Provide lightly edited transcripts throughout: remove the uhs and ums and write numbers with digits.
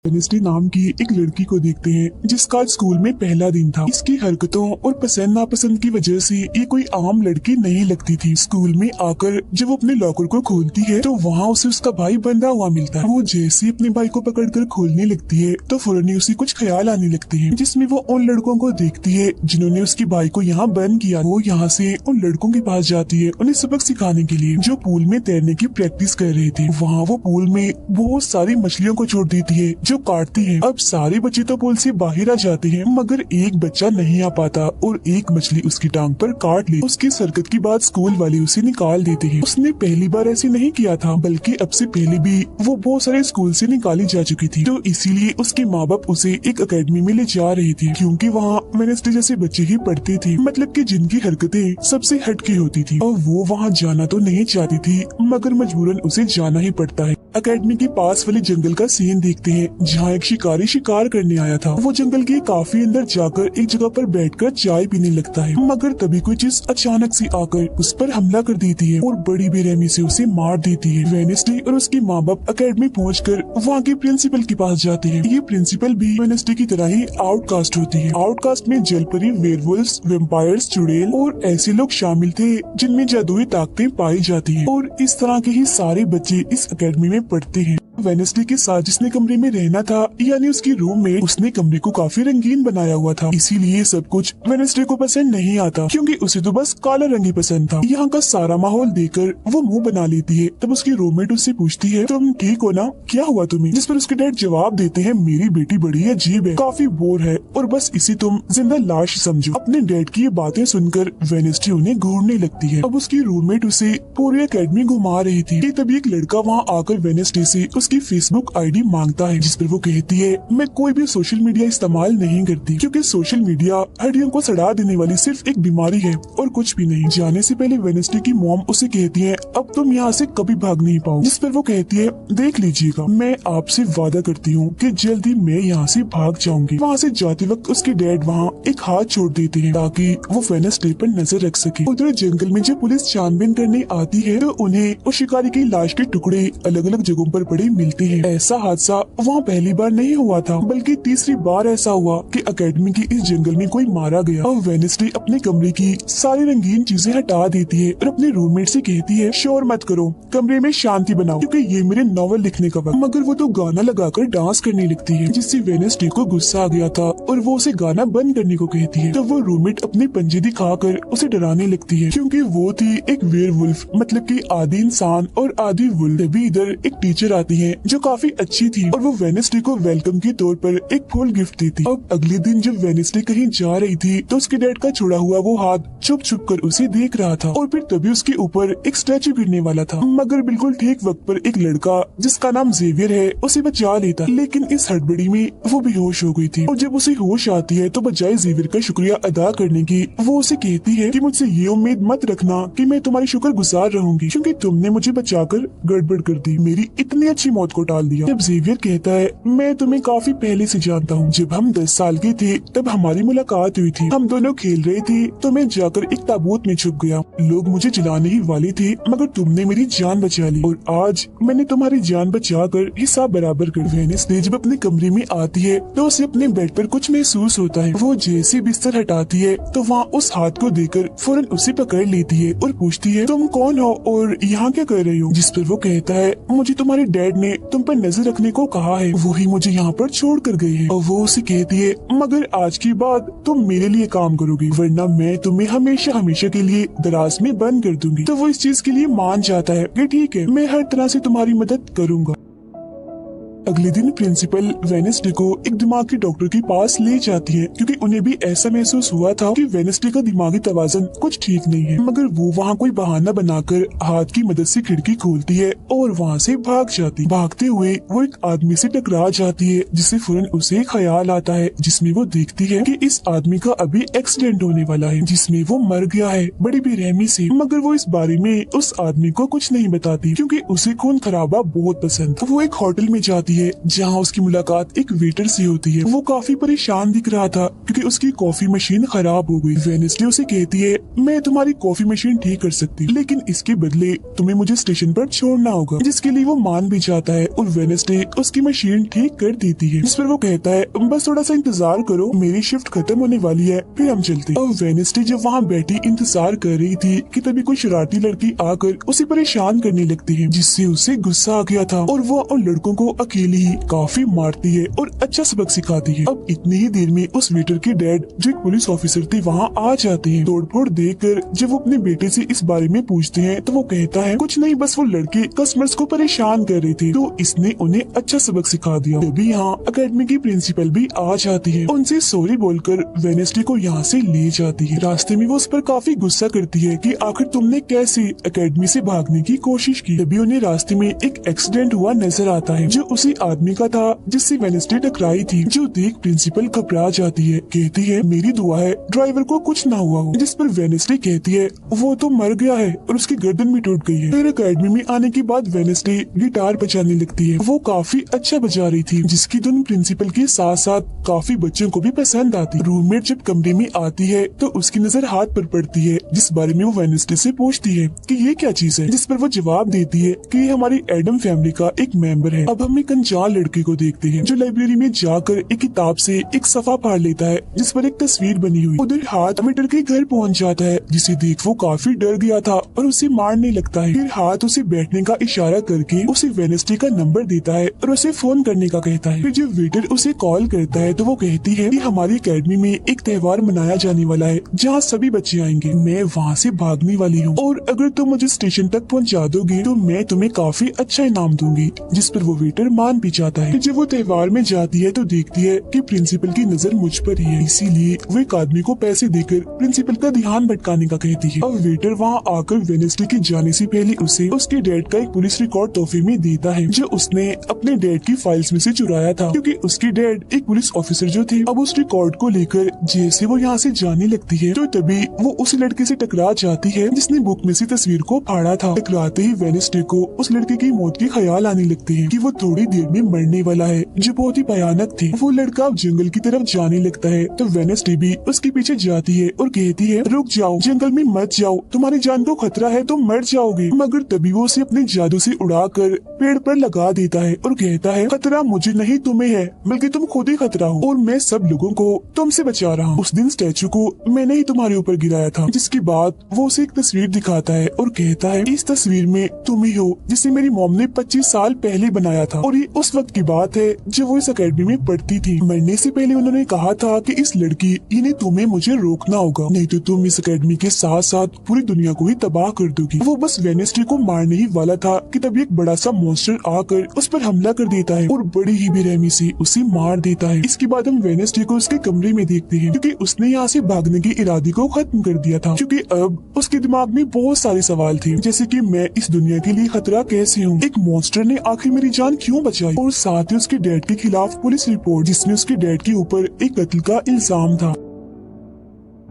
Wednesday नाम की एक लड़की को देखते हैं जिसका आज स्कूल में पहला दिन था। इसकी हरकतों और पसंद नापसंद की वजह से ये कोई आम लड़की नहीं लगती थी। स्कूल में आकर जब वो अपने लॉकर को खोलती है तो वहाँ उसे उसका भाई बंधा हुआ मिलता है। वो जैसे ही अपने भाई को पकड़कर खोलने लगती है तो फौरन ही उसे कुछ ख्याल आने लगते हैं, जिसमें वो उन लड़कों को देखती है जिन्होंने उसके भाई को यहाँ बंद किया। वो यहाँ से उन लड़कों के पास जाती है उन्हें सबक सिखाने के लिए, जो पूल में तैरने की प्रैक्टिस कर रहे थे। वहाँ वो पूल में बहुत सारी मछलियों को छोड़ देती है जो काटती है। अब सारे बच्चे तो पूल से बाहर आ जाते हैं मगर एक बच्चा नहीं आ पाता और एक मछली उसकी टांग पर काट ली। उसकी हरकत की बाद स्कूल वाले उसे निकाल देते हैं। उसने पहली बार ऐसे नहीं किया था, बल्कि अब से पहले भी वो बहुत सारे स्कूल से निकाली जा चुकी थी। तो इसीलिए उसके माँ बाप उसे एक एकेडमी में ले जा रहे थे, क्योंकि वहाँ वेनेसडे जैसे बच्चे ही पढ़ते थे, मतलब कि जिनकी हरकतें सबसे हटके होती थी। और वो वहाँ जाना तो नहीं चाहती थी मगर मजबूरन उसे जाना ही पड़ता है। एकेडमी के पास वाले जंगल का सीन देखते हैं जहाँ एक शिकारी शिकार करने आया था। वो जंगल के काफी अंदर जाकर एक जगह पर बैठकर चाय पीने लगता है, मगर तभी कोई चीज अचानक से आकर उस पर हमला कर देती है और बड़ी बेरहमी से उसे मार देती है। वेनेसडे और उसके माँ बाप एकेडमी पहुंचकर वहाँ के प्रिंसिपल के पास जाते हैं। ये प्रिंसिपल भी वेनेसडे की तरह ही आउटकास्ट होती है। आउटकास्ट में जलपरी, वेयरवुल्व्स, वैम्पायर्स, चुड़ैल और ऐसे लोग शामिल थे जिनमें जादुई ताकतें पाई जाती है। और इस तरह के ही सारे बच्चे इस एकेडमी में पढ़ते हैं। वेनेसडे के साथ जिसने कमरे में रहना था, यानी उसकी रूममेट, उसने कमरे को काफी रंगीन बनाया हुआ था। इसीलिए सब कुछ वेनेसडे को पसंद नहीं आता, क्योंकि उसे तो बस काला रंग ही पसंद था। यहाँ का सारा माहौल देखकर वो मुंह बना लेती है। तब उसकी रूममेट उससे पूछती है, तुम ठीक हो ना, क्या हुआ तुम्हें? जिस पर उसके डैड जवाब देते हैं, मेरी बेटी बड़ी अजीब है, काफी बोर है और बस इसे तुम जिंदा लाश समझो। अपने डैड की ये बातें सुनकर वेनेसडे उन्हें घूरने लगती है। अब उसकी रूममेट उसे पूरी एकेडमी घुमा रही थी कि तभी एक लड़का वहाँ आकर वेनेसडे से उसकी फेसबुक आईडी मांगता है, जिस पर वो कहती है, मैं कोई भी सोशल मीडिया इस्तेमाल नहीं करती, क्योंकि सोशल मीडिया हड्डियों को सड़ा देने वाली सिर्फ एक बीमारी है और कुछ भी नहीं। जाने से पहले वेनेसडे की मॉम उसे कहती है, अब तुम यहाँ से कभी भाग नहीं पाओ। जिस पर वो कहती है, देख लीजिएगा, मैं आपसे वादा करती हूँ कि जल्दी मैं यहाँ से भाग जाऊंगी। वहाँ से जाते वक्त उसके डैड वहाँ एक हाथ छोड़ देते हैं ताकि वो वेनेसडे पर नजर रख सके। उधर जंगल में जब पुलिस छानबीन करने आती है तो उन्हें उस शिकारी की लाश के टुकड़े अलग अलग जगहों पर पड़े मिलते हैं। ऐसा हादसा वहाँ पहली बार नहीं हुआ था, बल्कि तीसरी बार ऐसा हुआ कि एकेडमी के इस जंगल में कोई मारा गया। और वेनेसडे अपने कमरे की सारी रंगीन चीजें हटा देती है और अपने रूममेट से कहती है, शोर मत करो, कमरे में शांति बनाओ, क्योंकि ये मेरे नॉवल लिखने का वक्त। मगर वो तो गाना लगाकर डांस करने लगती है, जिससे वेनेसडे को गुस्सा आ गया था और वो उसे गाना बंद करने को कहती है। तो वो रूममेट अपने पंजे दिखाकर उसे डराने लगती है, क्योंकि वो थी एक वेयरवुल्फ, मतलब कि आधी इंसान और आधी वुल्फ। तभी इधर एक टीचर आती है जो काफी अच्छी थी और वो वेनेसडे को वेलकम के तौर पर एक फूल गिफ्ट देती। अब अगले दिन जब वेनेसडे कहीं जा रही थी तो उसके डैड का छोड़ा हुआ वो हाथ छुप छुप कर उसे देख रहा था और फिर तभी उसके ऊपर एक स्टैचू गिरने वाला था, मगर बिल्कुल ठीक वक्त पर एक लड़का जिसका नाम जेवियर है उसे बचा लेता। लेकिन इस हड़बड़ी में वो बेहोश हो गई थी और जब उसे होश आती है तो बजाय जेवियर का शुक्रिया अदा करने की वो उसे कहती है कि मुझसे ये उम्मीद मत रखना कि मैं तुम्हारी शुक्रगुजार रहूंगी, क्योंकि तुमने मुझे बचाकर गड़बड़ कर दी, मेरी इतनी अच्छी मौत को टाल दिया। जब जेवियर कहता है, मैं तुम्हें काफी पहले से जानता हूँ, जब हम 10 साल के थे तब हमारी मुलाकात हुई थी, हम दोनों खेल रहे थे तो मैं जाकर एक ताबूत में छुप गया, लोग मुझे जलाने ही वाले थे मगर तुमने मेरी जान बचा ली और आज मैंने तुम्हारी जान बचाकर हिसाब बराबर कर। वेनेसडे जब अपने कमरे में आती है तो उसे अपने बेड पर कुछ महसूस होता है। वो जैसे बिस्तर हटाती है तो वहाँ उस हाथ को देखकर फौरन उसे पकड़ लेती है और पूछती है, तुम कौन हो और यहाँ क्या कर रही हो? जिस पर वो कहता है, मुझे तुम्हारे डैड ने तुम पर नजर रखने को कहा है, वो ही मुझे यहाँ पर छोड़ कर गए हैं। और वो उसे कहती है, मगर आज के बाद तुम मेरे लिए काम करोगी, वरना मैं तुम्हें हमेशा हमेशा के लिए दराज में बंद कर दूंगी। तो वो इस चीज के लिए मान जाता है कि ठीक है, मैं हर तरह से तुम्हारी मदद करूंगा। अगले दिन प्रिंसिपल वेनेसडे को एक दिमागी डॉक्टर के पास ले जाती है, क्योंकि उन्हें भी ऐसा महसूस हुआ था कि वेनेसडे का दिमागी तवाज़ुन कुछ ठीक नहीं है। मगर वो वहाँ कोई बहाना बनाकर हाथ की मदद से खिड़की खोलती है और वहाँ से भाग जाती। भागते हुए वो एक आदमी से टकरा जाती है, जिससे फौरन उसे ख्याल आता है, जिसमें वो देखती है कि इस आदमी का अभी एक्सीडेंट होने वाला है, जिसमें वो मर गया है बड़ी बेरहमी से। मगर वो इस बारे में उस आदमी को कुछ नहीं बताती, क्योंकि उसे खून खराबा बहुत पसंद। वो एक होटल में जाती जाती है जहाँ उसकी मुलाकात एक वेटर से होती है। वो काफी परेशान दिख रहा था क्योंकि उसकी कॉफी मशीन खराब हो गई। वेनेसडे उसे कहती है, मैं तुम्हारी कॉफी मशीन ठीक कर सकती, लेकिन इसके बदले तुम्हें मुझे स्टेशन पर छोड़ना होगा, जिसके लिए वो मान भी जाता है और वेनेसडे उसकी मशीन ठीक कर देती है। जिस पर वो कहता है, बस थोड़ा सा इंतजार करो, मेरी शिफ्ट खत्म होने वाली है, फिर हम चलते हैं। और वेनेसडे जब वहाँ बैठी इंतजार कर रही थी कि तभी कोई शरारती लड़की आकर उसे परेशान करने लगती है, जिससे उसे गुस्सा आ गया था और वो उन लड़कों को अकेले ही काफी मारती है और अच्छा सबक सिखाती है। अब इतनी ही देर में उस वेटर के डैड जो एक पुलिस ऑफिसर थे वहाँ आ जाते हैं। तोड़फोड़ देखकर जब वो अपने बेटे से इस बारे में पूछते हैं तो वो कहता है, कुछ नहीं, बस वो लड़के कस्टमर्स को परेशान कर रहे थे तो इसने उन्हें अच्छा सबक सिखा दिया। तभी यहाँ अकेडमी की प्रिंसिपल भी आ जाती है, उनसे सॉरी बोलकर वेनेसडे को यहाँ से ले जाती है। रास्ते में वो उस पर काफी गुस्सा करती है कि आखिर तुमने कैसे अकेडमी से भागने की कोशिश की। तभी उन्हें रास्ते में एक एक्सीडेंट हुआ नजर आता है जो उसी आदमी का था जिससे वेनेसडे टकराई थी, जो देख प्रिंसिपल घबरा जाती है, कहती है, मेरी दुआ है ड्राइवर को कुछ ना हुआ हो। जिस पर वेनेसडे कहती है, वो तो मर गया है और उसकी गर्दन भी टूट गई है। फिर अकेडमी में आने के बाद वेनेसडे गिटार बजाने लगती है। वो काफी अच्छा बजा रही थी, जिसकी धुन प्रिंसिपल के साथ साथ काफी बच्चों को भी पसंद आती। रूममेट जब कमरे में आती है तो उसकी नजर हाथ पर पड़ती है, जिस बारे में वो वेनेसडे से पूछती है कि ये क्या चीज है, जिस पर वो जवाब देती है कि ये हमारी एडम फैमिली का एक मेंबर है। अब हम एक अनजान लड़के को देखते हैं जो लाइब्रेरी में जाकर एक किताब से एक सफा फाड़ लेता है जिस पर एक तस्वीर बनी हुई। उधर हाथ वेटर के घर पहुंच जाता है, जिसे देख वो काफी डर गया था और उसे मारने लगता है। फिर हाथ उसे बैठने का इशारा करके उसे वेनेसडे का नंबर देता है और उसे फोन करने का कहता है। फिर जब वेटर उसे कॉल करता है तो वो कहती है कि हमारी अकेडमी में एक त्योहार मनाया जाने वाला है जहाँ सभी बच्चे आएंगे, मैं वहाँ से भागने वाली हूँ और अगर तुम मुझे स्टेशन तक पहुँचा दोगे तो मैं तुम्हें काफी अच्छा इनाम दूंगी। जिस पर वो वेटर मान भी जाता है। जब वो त्योहार में जाती है तो देखती है कि प्रिंसिपल की नजर मुझ पर ही है, इसीलिए वो एक आदमी को पैसे देकर प्रिंसिपल का ध्यान भटकाने का कहती है। अब वेटर वहाँ आकर वेनेसडे के जाने से पहले उसे उसके डैड का एक पुलिस रिकॉर्ड तोहफे में देता है जो उसने अपने डैड की फाइल्स में से चुराया था, क्योंकि उसके डैड एक पुलिस ऑफिसर जो थे। अब उस रिकॉर्ड को लेकर जैसे वो यहाँ से जाने लगती है तो तभी वो उस लड़के से टकरा जाती है जिसने बुक में से तस्वीर को फाड़ा था। टकराते ही वेनेसडे को उस लड़के की मौत के ख्याल आने लगते हैं कि वो थोड़ी देर में मरने वाला है, जो बहुत ही भयानक थी। वो लड़का अब जंगल की तरफ जाने लगता है तो वेनेसडे भी उसके पीछे जाती है और कहती है, रुक जाओ, जंगल में मत जाओ, तुम्हारी जान को खतरा है, तुम मर जाओगे। मगर तभी वो उसे अपने जादू से उड़ाकर पेड़ पर लगा देता है और कहता है, खतरा मुझे नहीं तुम्हें है, बल्कि तुम खुद ही खतरा हो और मैं सब लोगों को तुमसे बचा रहा हूँ। उस दिन स्टैचू को मैंने ही तुम्हारे ऊपर गिराया था। जिसके बाद वो उसे एक तस्वीर दिखाता है और कहता है, इस तस्वीर में तुम ही हो जिसे मेरी मॉम ने 25 साल पहले बनाया था और ये उस वक्त की बात है जब वो इस अकेडमी में पढ़ती थी। मरने से पहले उन्होंने कहा था कि इस लड़की इन्हें तुम्हें मुझे रोकना होगा, नहीं तो तुम इस अकेडमी के साथ साथ पूरी दुनिया को ही तबाह कर दोगी। वो बस वेनेसडे को मारने ही वाला था कि तभी एक बड़ा सा मॉन्स्टर आकर उस पर हमला कर देता है और बड़ी ही बेरहमी से उसे मार देता है। इसके बाद हम वेनेसडे को उसके कमरे में देखते हैं, क्योंकि उसने यहाँ से भागने के इरादे को खत्म कर दिया था, क्योंकि अब उसके दिमाग में बहुत सारे सवाल थे, जैसे कि मैं इस दुनिया के लिए खतरा कैसे हूँ, एक मॉन्स्टर ने आखिर मेरी जान क्यों बचाई, और साथ ही उसके डैड के खिलाफ पुलिस रिपोर्ट जिसमें उसके डैड के ऊपर एक कत्ल का इल्जाम था।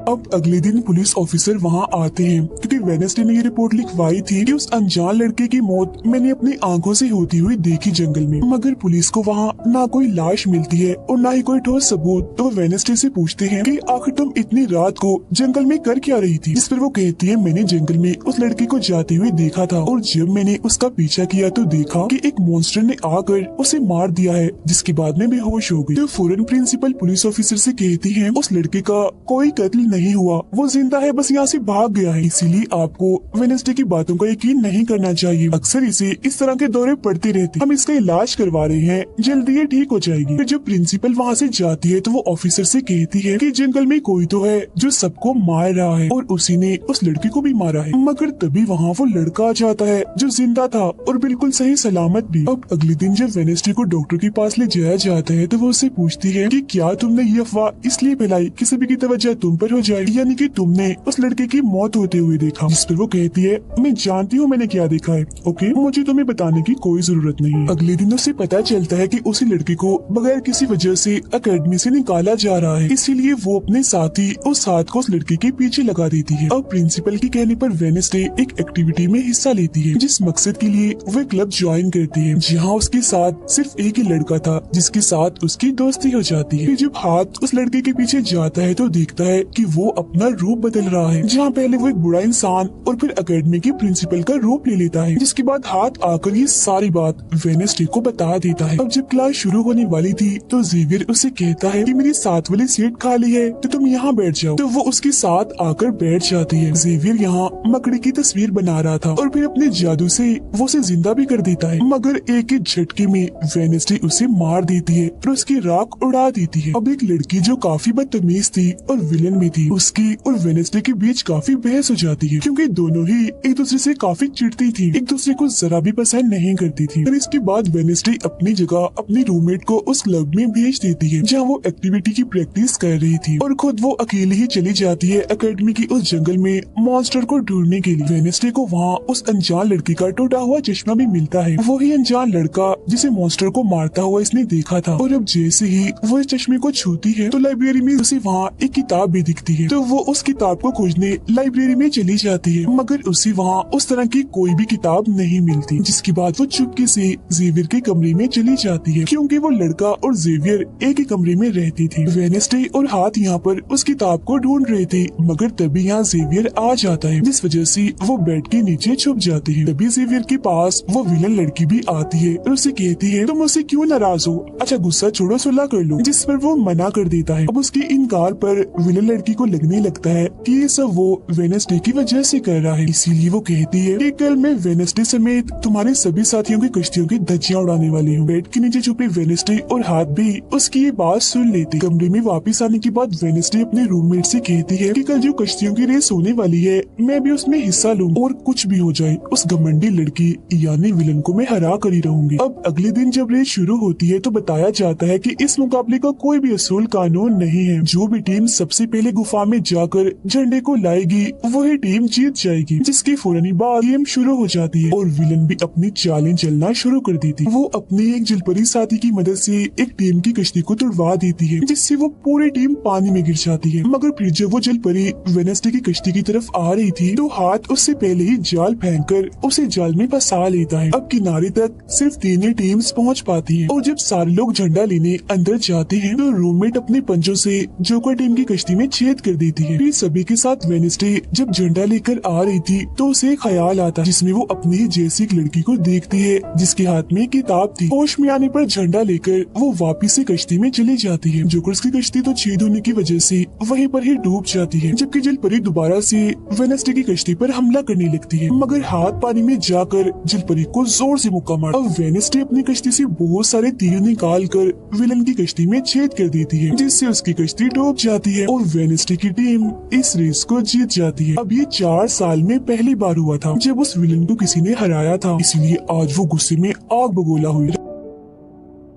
अब अगले दिन पुलिस ऑफिसर वहाँ आते हैं, क्योंकि वेनेसडे ने ये रिपोर्ट लिखवाई थी कि उस अनजान लड़के की मौत मैंने अपनी आंखों से होती हुई देखी जंगल में। मगर पुलिस को वहाँ ना कोई लाश मिलती है और ना ही कोई ठोस सबूत। तो वेनेसडे से पूछते हैं कि आखिर तुम इतनी रात को जंगल में कर क्या रही थी, जिस पर वो कहती है, मैंने जंगल में उस लड़की को जाते हुए देखा था और जब मैंने उसका पीछा किया तो देखा कि एक मॉन्स्टर ने आकर उसे मार दिया है, जिसके बाद में बेहोश हो गई। तो फौरन प्रिंसिपल पुलिस ऑफिसर से कहती है, उस लड़के का कोई कत्ल नहीं हुआ, वो जिंदा है, बस यहाँ से भाग गया है, इसीलिए आपको वेनेसडे की बातों का यकीन नहीं करना चाहिए। अक्सर इसे इस तरह के दौरे पड़ते रहते, हम इसका इलाज करवा रहे हैं, जल्दी ये ठीक हो जाएगी। फिर जब प्रिंसिपल वहाँ से जाती है तो वो ऑफिसर से कहती है कि जंगल में कोई तो है जो सबको मार रहा है और उसी ने उस लड़की को भी मारा है। मगर तभी वहाँ वो लड़का आ जाता है जो जिंदा था और बिल्कुल सही सलामत भी। अब अगले दिन जब वेनेसडे को डॉक्टर के पास ले जाया जाता है तो वो उससे पूछती है कि क्या तुमने ये अफवाह इसलिए फैलाई कि सभी की तवज्जो तुम पर हो जाए, यानी कि तुमने उस लड़के की मौत होते हुए देखा। जिस पर वो कहती है, मैं जानती हूँ मैंने क्या देखा है, ओके, मुझे तुम्हें बताने की कोई जरूरत नहीं। अगले दिन उसे पता चलता है कि उसी लड़के को बगैर किसी वजह से एकेडमी से निकाला जा रहा है, इसीलिए वो अपने साथी उस हाथ को उस लड़के के पीछे लगा देती है। अब प्रिंसिपल के कहने पर वेडनेसडे एक एक्टिविटी में हिस्सा लेती है, जिस मकसद के लिए वो क्लब ज्वाइन करती है, जहाँ उसके साथ सिर्फ एक ही लड़का था जिसके साथ उसकी दोस्ती हो जाती है। फिर जब हाथ उस लड़के के पीछे जाता है तो देखता है कि वो अपना रूप बदल रहा है, जहाँ पहले वो एक बुरा इंसान और फिर एकेडमी के प्रिंसिपल का रूप ले लेता है, जिसके बाद हाथ आकर ये सारी बात वेडनेसडे को बता देता है। अब जब क्लास शुरू होने वाली थी तो जेवियर उसे कहता है कि मेरी साथ वाली सीट खाली है तो तुम यहाँ बैठ जाओ, तो वो उसके साथ आकर बैठ जाती है। जेवियर यहाँ मकड़ी की तस्वीर बना रहा था और फिर अपने जादू से वो उसे जिंदा भी कर देता है, मगर एक ही झटके में वेडनेसडे उसे मार देती है और उसकी राख उड़ा देती है। अब एक लड़की जो काफी बदतमीज थी और विलन भी थी, उसकी और वेडनेसडे के बीच काफी बहस हो जाती है, क्योंकि दोनों ही एक दूसरे से काफी चिढ़ती थी, एक दूसरे को जरा भी पसंद नहीं करती थी। और इसके बाद वेडनेसडे अपनी जगह अपनी रूममेट को उस क्लब में भेज देती है जहाँ वो एक्टिविटी की प्रैक्टिस कर रही थी, और खुद वो अकेली ही चली जाती है एकेडमी की उस जंगल में मॉन्स्टर को ढूंढने के लिए। वेडनेसडे को वहाँ उस अनजान लड़की का टूटा हुआ चश्मा भी मिलता है, वही अनजान लड़का जिसे मॉन्स्टर को मारता हुआ इसने देखा था। और अब जैसे ही वो इस चश्मे को छूती है तो लाइब्रेरी में उसे वहाँ एक किताब भी दिखती है, तो वो उस किताब को खोजने लाइब्रेरी में चली जाती है, मगर उसे वहाँ उस तरह की कोई भी किताब नहीं मिलती, जिसके बाद वो चुपके से जेवियर के कमरे में चली जाती है, क्योंकि वो लड़का और जेवियर एक ही कमरे में रहती थी। वेडनेसडे और हाथ यहाँ पर उस किताब को ढूंढ रहे थे, मगर तभी यहाँ जेवियर आ जाता है, जिस वजह से वो बेड के नीचे छुप जाते हैं। तभी जेवियर के पास वो विलन लड़की भी आती है और उसे कहती है, तुम मुझसे क्यों नाराज हो, अच्छा गुस्सा छोड़ो, सुलह कर लो, जिस पर वो मना कर देता है। अब उसके इनकार पर विलन लड़की को लगने लगता है कि ये सब वो वेडनेसडे की वजह से कर रहा है, इसीलिए वो कहती है कि कल मैं वेडनेसडे समेत तुम्हारे सभी साथियों की कश्तियों की धज्जियां उड़ाने वाली हूँ। बेड के नीचे छुपे वेडनेसडे और हाथ भी उसकी ये बात सुन लेती। कमरे में वापस आने के बाद वेडनेसडे अपने रूममेट से कहती है कि कल जो कश्तियों की रेस होने वाली है मैं भी उसमें हिस्सा लूँ, और कुछ भी हो जाए उस घमंडी लड़की यानी विलन को मैं हरा कर ही रहूंगी। अब अगले दिन जब रेस शुरू होती है तो बताया जाता है कि इस मुकाबले का कोई भी असूल कानून नहीं है, जो भी टीम सबसे पहले गुफा में जाकर झंडे को लाएगी वही टीम जीत जाएगी, जिसके फौरन बाद गेम शुरू हो जाती है और विलन भी अपनी चालें चलना शुरू कर देती। वो अपने एक जलपरी साथी की मदद से एक टीम की कश्ती को तुड़वा देती है, जिससे वो पूरी टीम पानी में गिर जाती है, मगर फिर जब वो जलपरी वेडनेसडे की कश्ती की तरफ आ रही थी तो हाथ उससे पहले ही जाल फेंककर उसे जाल में फंसा लेता है। अब किनारे तक सिर्फ 3 ही टीम्स पहुंच पाती हैं, और जब सारे लोग झंडा लेने अंदर जाते हैं तो रूममेट अपने पंजों से जोकर टीम की कश्ती में छेद कर देती है। फिर सभी के साथ वेडनेसडे जब झंडा लेकर आ रही थी तो उसे एक ख्याल आता, जिसमें वो अपनी ही जैसी एक लड़की को देखती है जिसके हाथ में किताब थी। होश में आने पर झंडा लेकर वो वापिस से कश्ती में चली जाती है। जोकर्स की कश्ती तो छेद होने की वजह से वहीं पर ही डूब जाती है, जबकि जलपरी दोबारा से वेडनेसडे की कश्ती पर हमला करने लगती है, मगर हाथ पानी में जाकर जलपरी को जोर से मुक्का मार। अब वेडनेसडे अपनी कश्ती से बहुत सारे तीर निकाल कर विलन की कश्ती में छेद कर देती है, जिससे उसकी कश्ती डूब जाती है और वेडनेसडे की टीम इस रेस को जीत जाती है। अब ये 4 साल में पहली बार हुआ था जब उस विलन को किसी ने हराया था, इसलिए आज वो गुस्से में आग बगोला हुई।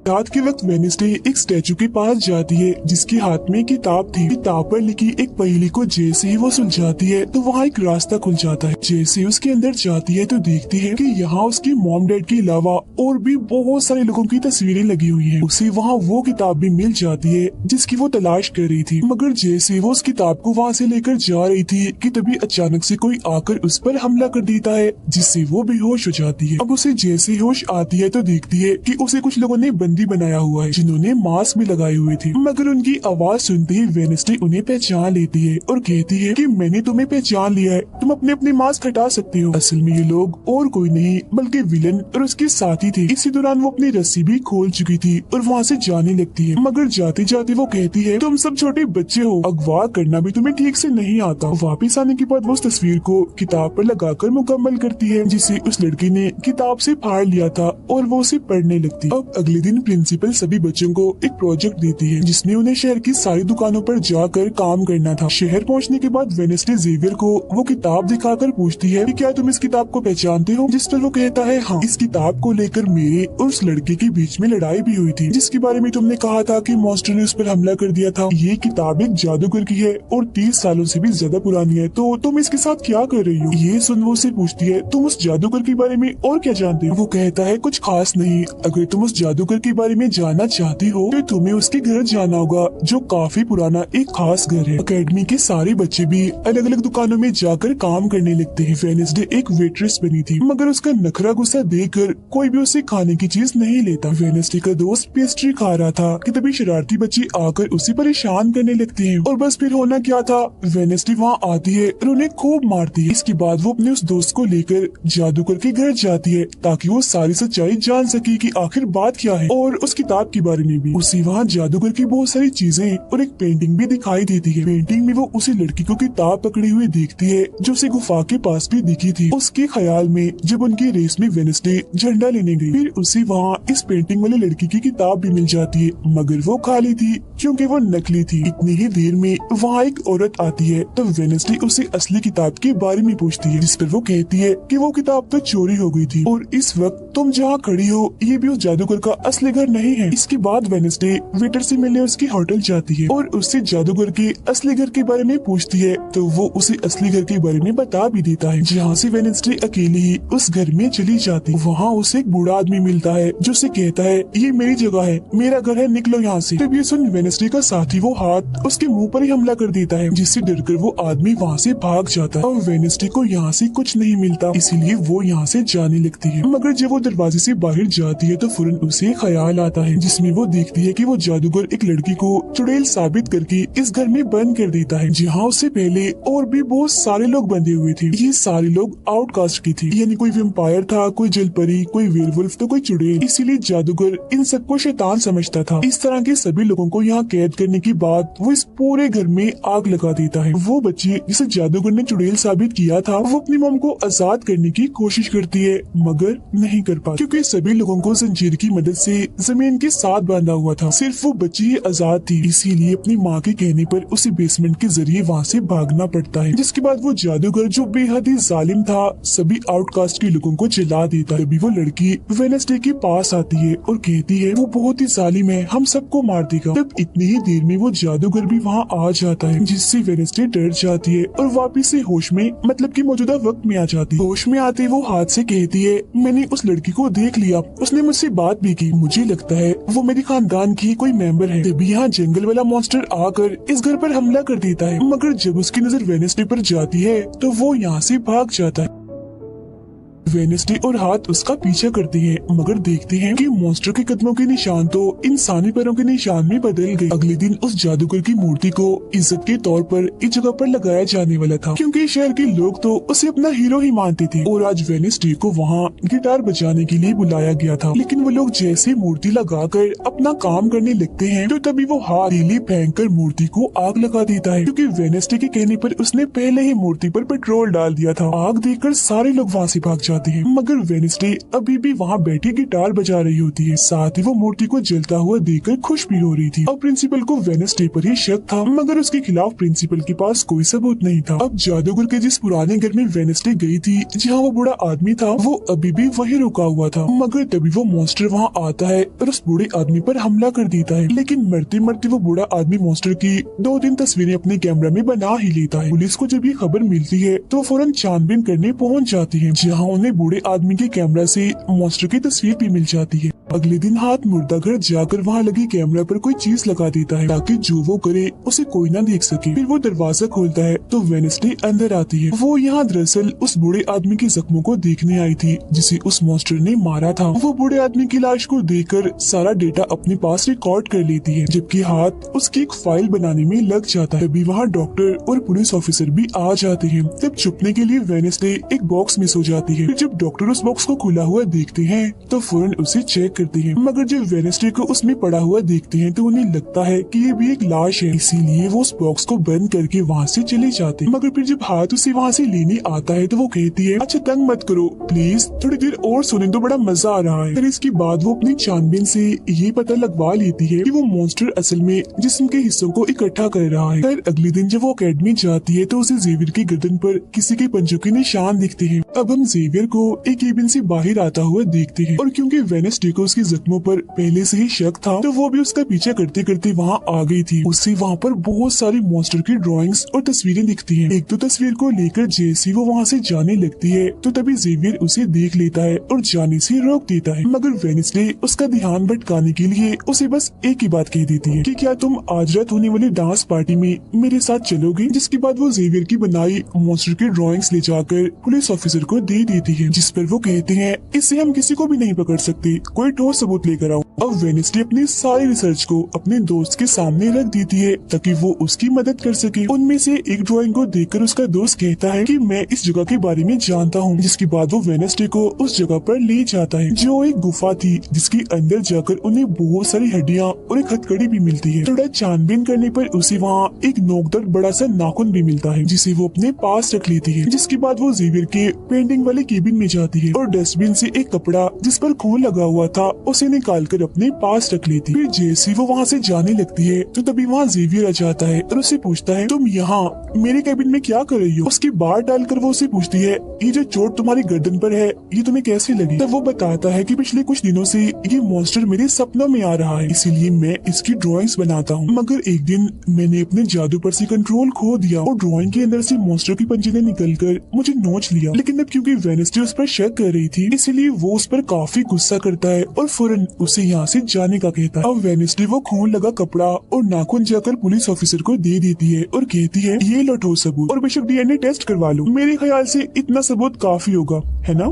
रात के वक्त वेडनेसडे एक स्टैचू के पास जाती है जिसके हाथ में किताब थी। किताब पर लिखी एक पहेली को जैसे ही वो सुलझाती है तो वहाँ एक रास्ता खुल जाता है। जैसे ही उसके अंदर जाती है तो देखती है कि यहाँ उसके मॉम डैड के अलावा और भी बहुत सारे लोगों की तस्वीरें लगी हुई हैं। उसे वहाँ वो किताब भी मिल जाती है जिसकी वो तलाश कर रही थी, मगर जैसे वो उस किताब को वहाँ से लेकर जा रही थी कि तभी अचानक से कोई आकर उस पर हमला कर देता है, जिससे वो बेहोश हो जाती है। अब उसे जैसे होश आती है तो देखती है कि उसे कुछ लोगों ने बंदी बनाया हुआ है जिन्होंने मास्क भी लगाए हुए थे, मगर उनकी आवाज सुनते ही वेडनेसडे उन्हें पहचान लेती है और कहती है कि मैंने तुम्हें पहचान लिया है, तुम अपने अपने मास्क हटा सकते हो। असल में ये लोग और कोई नहीं बल्कि विलन और उसके साथी थे। इसी दौरान वो अपनी रस्सी भी खोल चुकी थी और वहाँ से जाने लगती है, मगर जाते जाते वो कहती है तुम सब छोटे बच्चे हो, अगवा करना भी तुम्हें ठीक से नहीं आता। वापिस आने के बाद वो उस तस्वीर को किताब पर लगाकर मुकम्मल करती है जिसे उस लड़की ने किताब से फाड़ लिया था और वो उसे पढ़ने लगती। अब अगले दिन प्रिंसिपल सभी बच्चों को एक प्रोजेक्ट देती है जिसमें उन्हें शहर की सारी दुकानों पर जाकर काम करना था। शहर पहुंचने के बाद वेडनेसडे जेवियर को वो किताब दिखाकर पूछती है कि क्या तुम इस किताब को पहचानते हो, जिस पर वो कहता है हाँ। इस किताब को लेकर मेरे और उस लड़के के बीच में लड़ाई भी हुई थी जिसके बारे में तुमने कहा था कि मॉन्स्टर ने उस पर हमला कर दिया था। ये किताब एक जादूगर की है और 30 सालों से भी ज्यादा पुरानी है, तो तुम इसके साथ क्या कर रही हो। ये सुन वो उससे पूछती है तुम उस जादूगर के बारे में और क्या जानते हो। वो कहता है कुछ खास नहीं, अगर तुम उस जादूगर के बारे में जानना चाहती हो तो तुम्हें उसके घर जाना होगा जो काफी पुराना एक खास घर है। अकेडमी के सारे बच्चे भी अलग अलग दुकानों में जाकर काम करने लगते हैं। वेडनेसडे एक वेट्रेस बनी थी मगर उसका नखरा गुस्सा देखकर कोई भी उसे खाने की चीज नहीं लेता। वेडनेसडे का दोस्त पेस्ट्री खा रहा था कि तभी शरारती बच्चे आकर उसे परेशान करने लगते हैं और बस फिर होना क्या था, वेडनेसडे वहाँ आती है और उन्हें खूब मारती है। इसके बाद वो अपने उस दोस्त को लेकर जादूगर के घर जाती है ताकि वो सारी सच्चाई जान सके कि आखिर बात क्या है और उस किताब के बारे में भी। उसे वहाँ जादूगर की बहुत सारी चीजें और एक पेंटिंग भी दिखाई देती है। पेंटिंग में वो उसी लड़की को किताब पकड़ी हुई देखती है जो उसे गुफा के पास भी दिखी थी। उसके ख्याल में जब उनकी रेस में वेडनेसडे झंडा लेने गई, फिर उसे वहाँ इस पेंटिंग वाली लड़की की किताब भी मिल जाती है मगर वो खाली थी क्योंकि वो नकली थी। इतनी ही देर में वहाँ एक औरत आती है तो वेडनेसडे उसे असली किताब के बारे में पूछती है जिस पर वो कहती है कि वो किताब तो चोरी हो गई थी और इस वक्त तुम जहाँ खड़ी हो ये भी उस जादूगर का असली घर नहीं है। इसके बाद वेडनेसडे वेटर से मिलने उसकी होटल जाती है और उससे जादूगर के असली घर के बारे में पूछती है तो वो उसे असली घर के बारे में बता भी देता है। जहाँ से वेडनेसडे अकेली ही उस घर में चली जाती, वहाँ उसे एक बूढ़ा आदमी मिलता है जो उसे कहता है ये मेरी जगह है, मेरा घर है, निकलो यहाँ से। तब ये सुन वेडनेसडे का साथी वो हाथ उसके मुंह पर ही हमला कर देता है जिससे डरकर वो आदमी वहाँ से भाग जाता है और वेडनेसडे को यहाँ से कुछ नहीं मिलता, इसीलिए वो यहाँ से जाने लगती है। मगर जब वो दरवाजे से बाहर जाती है तो फौरन उसे ख्याल आता है जिसमें वो देखती है कि वो जादूगर एक लड़की को चुड़ैल साबित करके इस घर में बंद कर देता है जहाँ उससे पहले और भी बहुत सारे लोग बंधे हुए थे। ये सारे लोग आउटकास्ट की थी, यानी कोई वेम्पायर था, कोई जलपरी, कोई वेयरवुल्फ तो कोई चुड़ैल, इसीलिए जादूगर इन सबको शैतान समझता था। इस तरह के सभी लोगों को यहाँ कैद करने के बाद वो इस पूरे घर में आग लगा देता है। वो बच्ची जिसे जादूगर ने चुड़ैल साबित किया था वो अपनी मॉम को आजाद करने की कोशिश करती है मगर नहीं कर पाती क्योंकि सभी लोगों को जंजीर की मदद से जमीन के साथ बांधा हुआ था, सिर्फ वो बच्ची ही आजाद थी। इसीलिए अपनी माँ के कहने पर उसे बेसमेंट के जरिए वहाँ से भागना पड़ता है। जिसके बाद वो जादूगर जो बेहद ही जालिम था सभी आउटकास्ट के लोगों को जला देता है। तभी वो लड़की वेडनेसडे के पास आती है और कहती है वो बहुत ही जालिम है, हम सबको मार देगा। तब इतनी ही देर में वो जादूगर भी वहाँ आ जाता है जिससे वेडनेसडे डर जाती है और वापिस से होश में मतलब कि मौजूदा वक्त में आ जाती है। होश में आते वो हाथ से कहती है मैंने उस लड़की को देख लिया, उसने मुझसे बात भी की, मुझे लगता है वो मेरे खानदान की कोई मेंबर है। तभी यहाँ जंगल वाला मॉन्स्टर आकर इस घर पर हमला कर देता है मगर जब उसकी नजर वेडनेसडे पर जाती है तो वो यहाँ से भाग जाता है। वेडनेसडे और हाथ उसका पीछा करते हैं मगर देखते हैं कि मॉन्स्टर के कदमों के निशान तो इंसानी पैरों के निशान में बदल गए। अगले दिन उस जादूगर की मूर्ति को इज्जत के तौर पर इस जगह पर लगाया जाने वाला था क्योंकि शहर के लोग तो उसे अपना हीरो ही मानते थे और आज वेडनेसडे को वहाँ गिटार बजाने के लिए बुलाया गया था। लेकिन वो लोग जैसे मूर्ति लगाकर अपना काम करने लगते हैं तो तभी वो हाथ तीली फेंक कर मूर्ति को आग लगा देता है क्योंकि वेडनेसडे के कहने पर उसने पहले ही मूर्ति पर पेट्रोल डाल दिया था। आग देखकर सारे लोग वहाँ से भाग जाते हैं मगर वेडनेसडे अभी भी वहाँ बैठी गिटार बजा रही होती है। साथ ही वो मूर्ति को जलता हुआ देखकर खुश भी हो रही थी। अब प्रिंसिपल को वेडनेसडे पर ही शक था मगर उसके खिलाफ प्रिंसिपल के पास कोई सबूत नहीं था। अब जादूगर के जिस पुराने घर में वेडनेसडे गई थी जहाँ वो बूढ़ा आदमी था वो अभी भी वहीं रुका हुआ था मगर तभी वो मॉन्स्टर वहाँ आता है और उस बूढ़े आदमी पर हमला कर देता है। लेकिन मरते मरते वो बूढ़ा आदमी मॉन्स्टर की 2-3 तस्वीरें अपने कैमरा में बना ही लेता है। पुलिस को जब ये खबर मिलती है तो फौरन छानबीन करने पहुँच जाती है जहाँ उन्हें बूढ़े आदमी के कैमरा से मॉन्स्टर की तस्वीर भी मिल जाती है। अगले दिन हाथ मुर्दा घर जाकर वहाँ लगी कैमरा पर कोई चीज लगा देता है ताकि जो वो करे उसे कोई ना देख सके। फिर वो दरवाजा खोलता है तो वेडनेसडे अंदर आती है। वो यहाँ दरअसल उस बूढ़े आदमी के जख्मों को देखने आई थी जिसे उस मॉन्स्टर ने मारा था। वो बूढ़े आदमी की लाश को देखकर सारा डेटा अपने पास रिकॉर्ड कर लेती है जबकि हाथ उसकी एक फाइल बनाने में लग जाता है। तभी वहाँ डॉक्टर और पुलिस ऑफिसर भी आ जाते हैं। तब छुपने के लिए वेडनेसडे एक बॉक्स मिस हो जाती है। जब डॉक्टर उस बॉक्स को खुला हुआ देखते हैं तो फौरन उसे चेक कर करते हैं, मगर जब वेडनेसडे को उसमें पड़ा हुआ देखते हैं तो उन्हें लगता है कि ये भी एक लाश है, इसीलिए वो उस बॉक्स को बंद करके वहाँ से चले जाते हैं। मगर फिर जब हाथ उसे वहाँ से लेने आता है तो वो कहती है, अच्छा तंग मत करो प्लीज, थोड़ी देर और सुने तो बड़ा मजा आ रहा है। फिर इसके बाद वो अपनी छानबीन से ये पता लगवा लेती है कि वो मॉन्स्टर असल में जिस्म के हिस्सों को इकट्ठा कर रहा है। फिर अगले दिन जब वो अकेडमी जाती है तो उसे जेवियर की गर्दन पर किसी के पंजों के निशान दिखते हैं। अब हम जेवियर को एक केबिन से बाहर आता हुआ देखते हैं और क्योंकि वेडनेसडे को उसके जख्मों पर पहले से ही शक था तो वो भी उसका पीछा करते करते वहाँ आ गई थी। उससे वहाँ पर बहुत सारी मॉन्स्टर की ड्राइंग्स और तस्वीरें दिखती हैं। एक तो तस्वीर को लेकर जैसे वो वहाँ से जाने लगती है तो तभी जेवियर उसे देख लेता है और जाने से रोक देता है, मगर वेडनेसडे उसका ध्यान भटकाने के लिए उसे बस एक ही बात कह देती है कि क्या तुम आज रात होने वाली डांस पार्टी में मेरे साथ चलोगे। जिसके बाद वो जेवियर की बनाई मॉन्स्टर की ड्राइंग्स ले जाकर पुलिस ऑफिसर को दे देती है, जिस पर वो कहते हैं इससे हम किसी को भी नहीं पकड़ सकते, कोई ठोस सबूत लेकर आओ। अब वेडनेसडे अपनी सारी रिसर्च को अपने दोस्त के सामने रख देती है ताकि वो उसकी मदद कर सके। उनमें से एक ड्राइंग को देखकर उसका दोस्त कहता है कि मैं इस जगह के बारे में जानता हूँ। जिसके बाद वो वेडनेसडे को उस जगह पर ले जाता है जो एक गुफा थी, जिसके अंदर जाकर उन्हें बहुत सारी हड्डियाँ और एक हथकड़ी भी मिलती है। थोड़ा छानबीन करने पर उसे वहाँ एक नोकदार बड़ा सा नाखून भी मिलता है, जिसे वो अपने पास रख लेती है। जिसके बाद वो जेवियर के पेंटिंग वाले केबिन में जाती है और डस्टबिन से एक कपड़ा जिस पर खून लगा हुआ था उसे निकाल कर अपने पास रख लेती है। फिर जैसे वो वहाँ से जाने लगती है तो तभी वहाँ जेवियर आ जाता है और उसे पूछता है, तुम यहाँ मेरे केबिन में क्या कर रही हो। उसकी बात डालकर वो उसे पूछती है, ये जो चोट तुम्हारी गर्दन पर है ये तुम्हें कैसे लगी। तब वो बताता है कि पिछले कुछ दिनों से ये मॉन्स्टर मेरे सपनों में आ रहा है, इसीलिए मैं इसकी ड्राइंग्स बनाता हूँ। मगर एक दिन मैंने अपने जादू पर से कंट्रोल खो दिया और ड्राइंग के अंदर से मॉन्स्टर की पंजे ने निकलकर मुझे नोच लिया। लेकिन अब क्योंकि वेडनेसडे उस पर शक कर रही थी इसलिए वो उस पर काफी गुस्सा करता है और फौरन उसे यहाँ से जाने का कहता है। अब वेडनेसडे वो खून लगा कपड़ा और नाखून जाकर पुलिस ऑफिसर को दे देती है और कहती है, ये लो ठोस सबूत और बेशक डीएनए टेस्ट करवा लो, मेरे ख्याल से इतना सबूत काफी होगा, है ना।